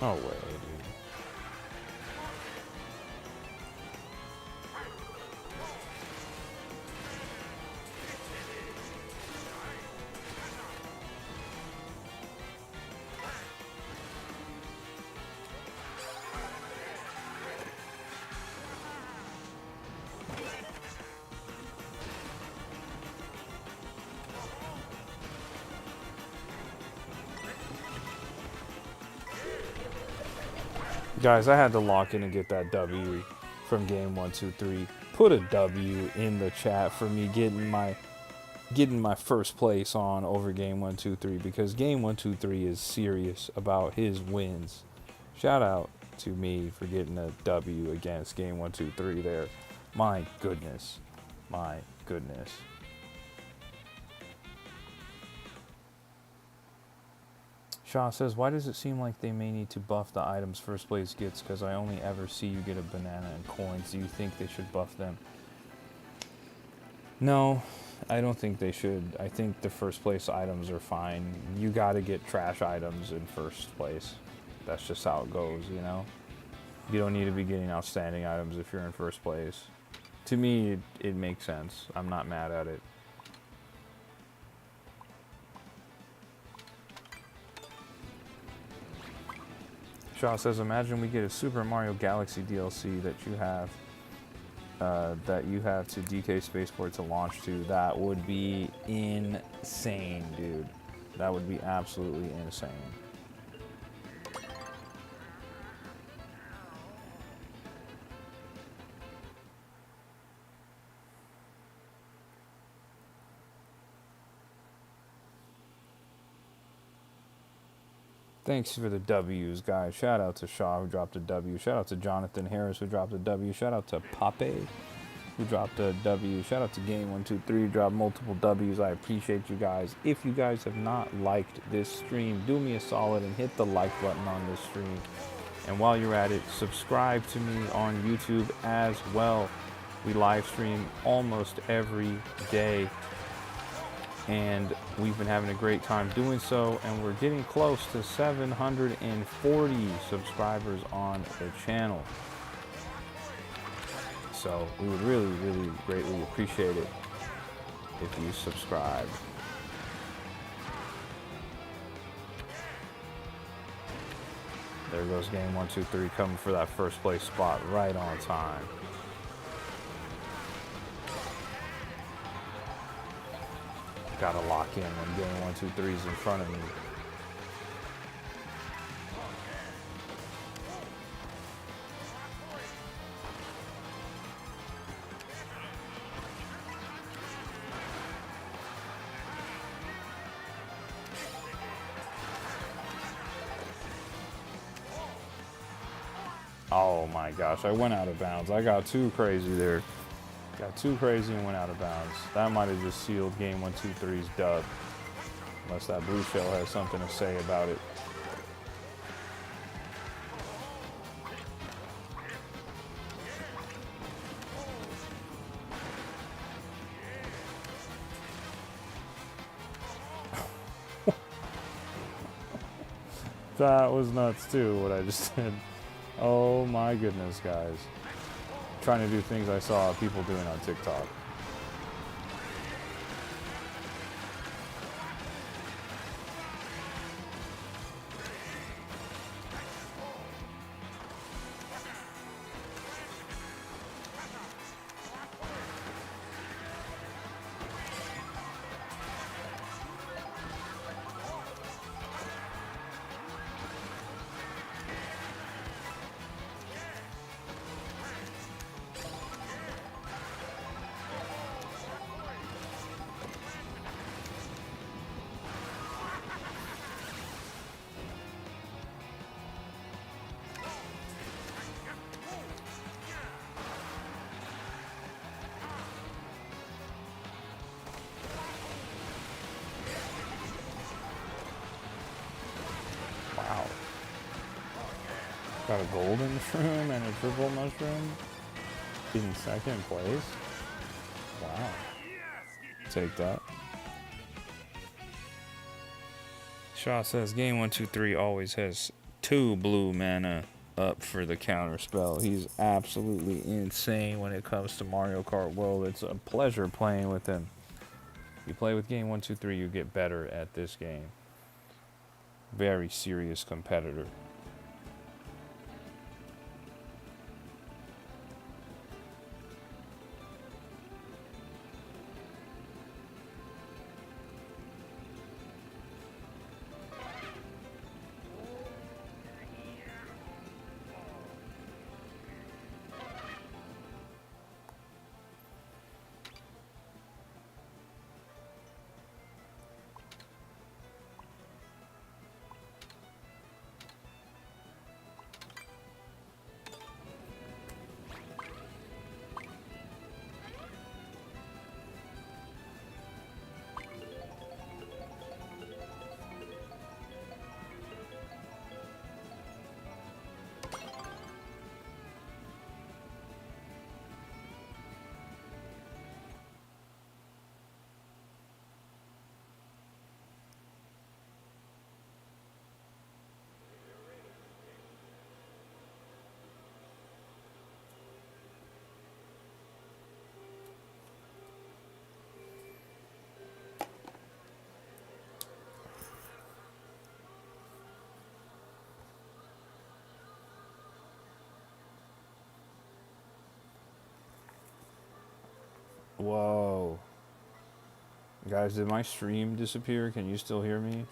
No way, dude. Guys, I had to lock in and get that W from game 1, 2, 3. Put a W in the chat for me getting my first place on over game 1, 2, 3 because game 1, 2, 3 is serious about his wins. Shout out to me for getting a W against game 1, 2, 3 there. My goodness. My goodness. Shaw says, why does it seem like they may need to buff the items first place gets? Because I only ever see you get a banana and coins. Do you think they should buff them? No, I don't think they should. I think the first place items are fine. You got to get trash items in first place. That's just how it goes, you know? You don't need to be getting outstanding items if you're in first place. To me, it makes sense. I'm not mad at it. Shaw says, imagine we get a Super Mario Galaxy DLC that you have to DK Spaceport to launch to. That would be insane, dude. That would be absolutely insane. Thanks for the W's, guys. Shout out to Shaw, who dropped a W. Shout out to Jonathan Harris, who dropped a W. Shout out to Pape. who dropped a W. Shout out to Game123 who dropped multiple W's. I appreciate you guys. If you guys have not liked this stream, do me a solid and hit the like button on this stream. And while you're at it, subscribe to me on YouTube as well. We live stream almost every day, and we've been having a great time doing so, and we're getting close to 740 subscribers on the channel. So we would really, really greatly appreciate it if you subscribe. There goes Game123 coming for that first place spot right on time. Gotta lock in when Game123 is in front of me. Oh my gosh, I went out of bounds. I got too crazy there. Got too crazy and went out of bounds. That might have just sealed Game123's dub. Unless that blue shell has something to say about it. That was nuts too, what I just did. Oh my goodness, guys. Trying to do things I saw people doing on TikTok. Wow. Got a golden mushroom and a triple mushroom in second place. Wow. Take that. Shaw says Game123 always has 2 blue mana up for the counter spell. He's absolutely insane when it comes to Mario Kart World. It's a pleasure playing with him. You play with Game123, you get better at this game. Very serious competitor. Whoa. Guys, did my stream disappear? Can you still hear me?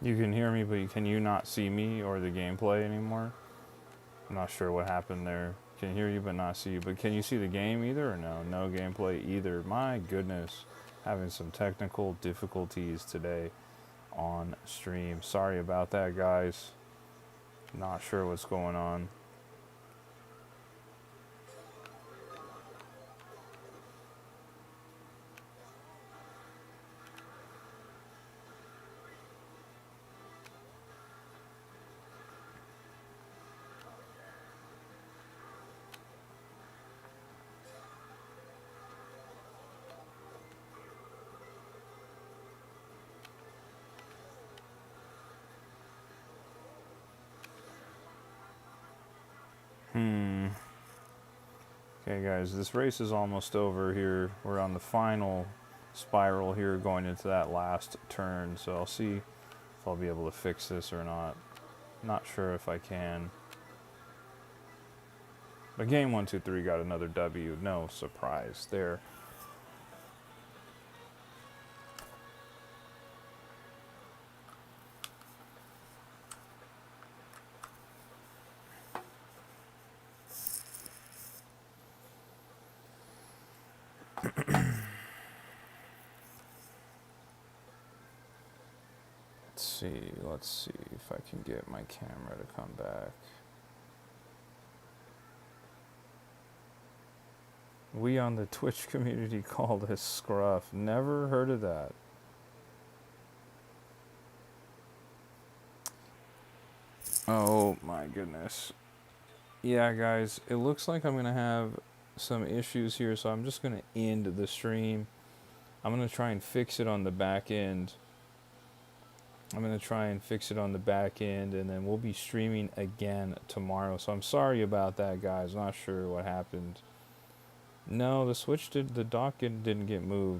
You can hear me, but can you not see me or the gameplay anymore? I'm not sure what happened there. Can hear you but not see you. But can you see the game either or no? No gameplay either. My goodness. Having some technical difficulties today on stream. Sorry about that, guys. Not sure what's going on. Okay, guys, this race is almost over here. We're on the final spiral here going into that last turn, so I'll see if I'll be able to fix this or not. Not sure if I can. But game 1, 2, 3 got another W. No surprise there. Let's see if I can get my camera to come back. We on the Twitch community call this scruff. Never heard of that. Oh my goodness. Yeah, guys, it looks like I'm gonna have some issues here, so I'm just gonna end the stream. I'm gonna try and fix it on the back end. And then we'll be streaming again tomorrow. So I'm sorry about that, guys. Not sure what happened. No, the dock didn't get moved.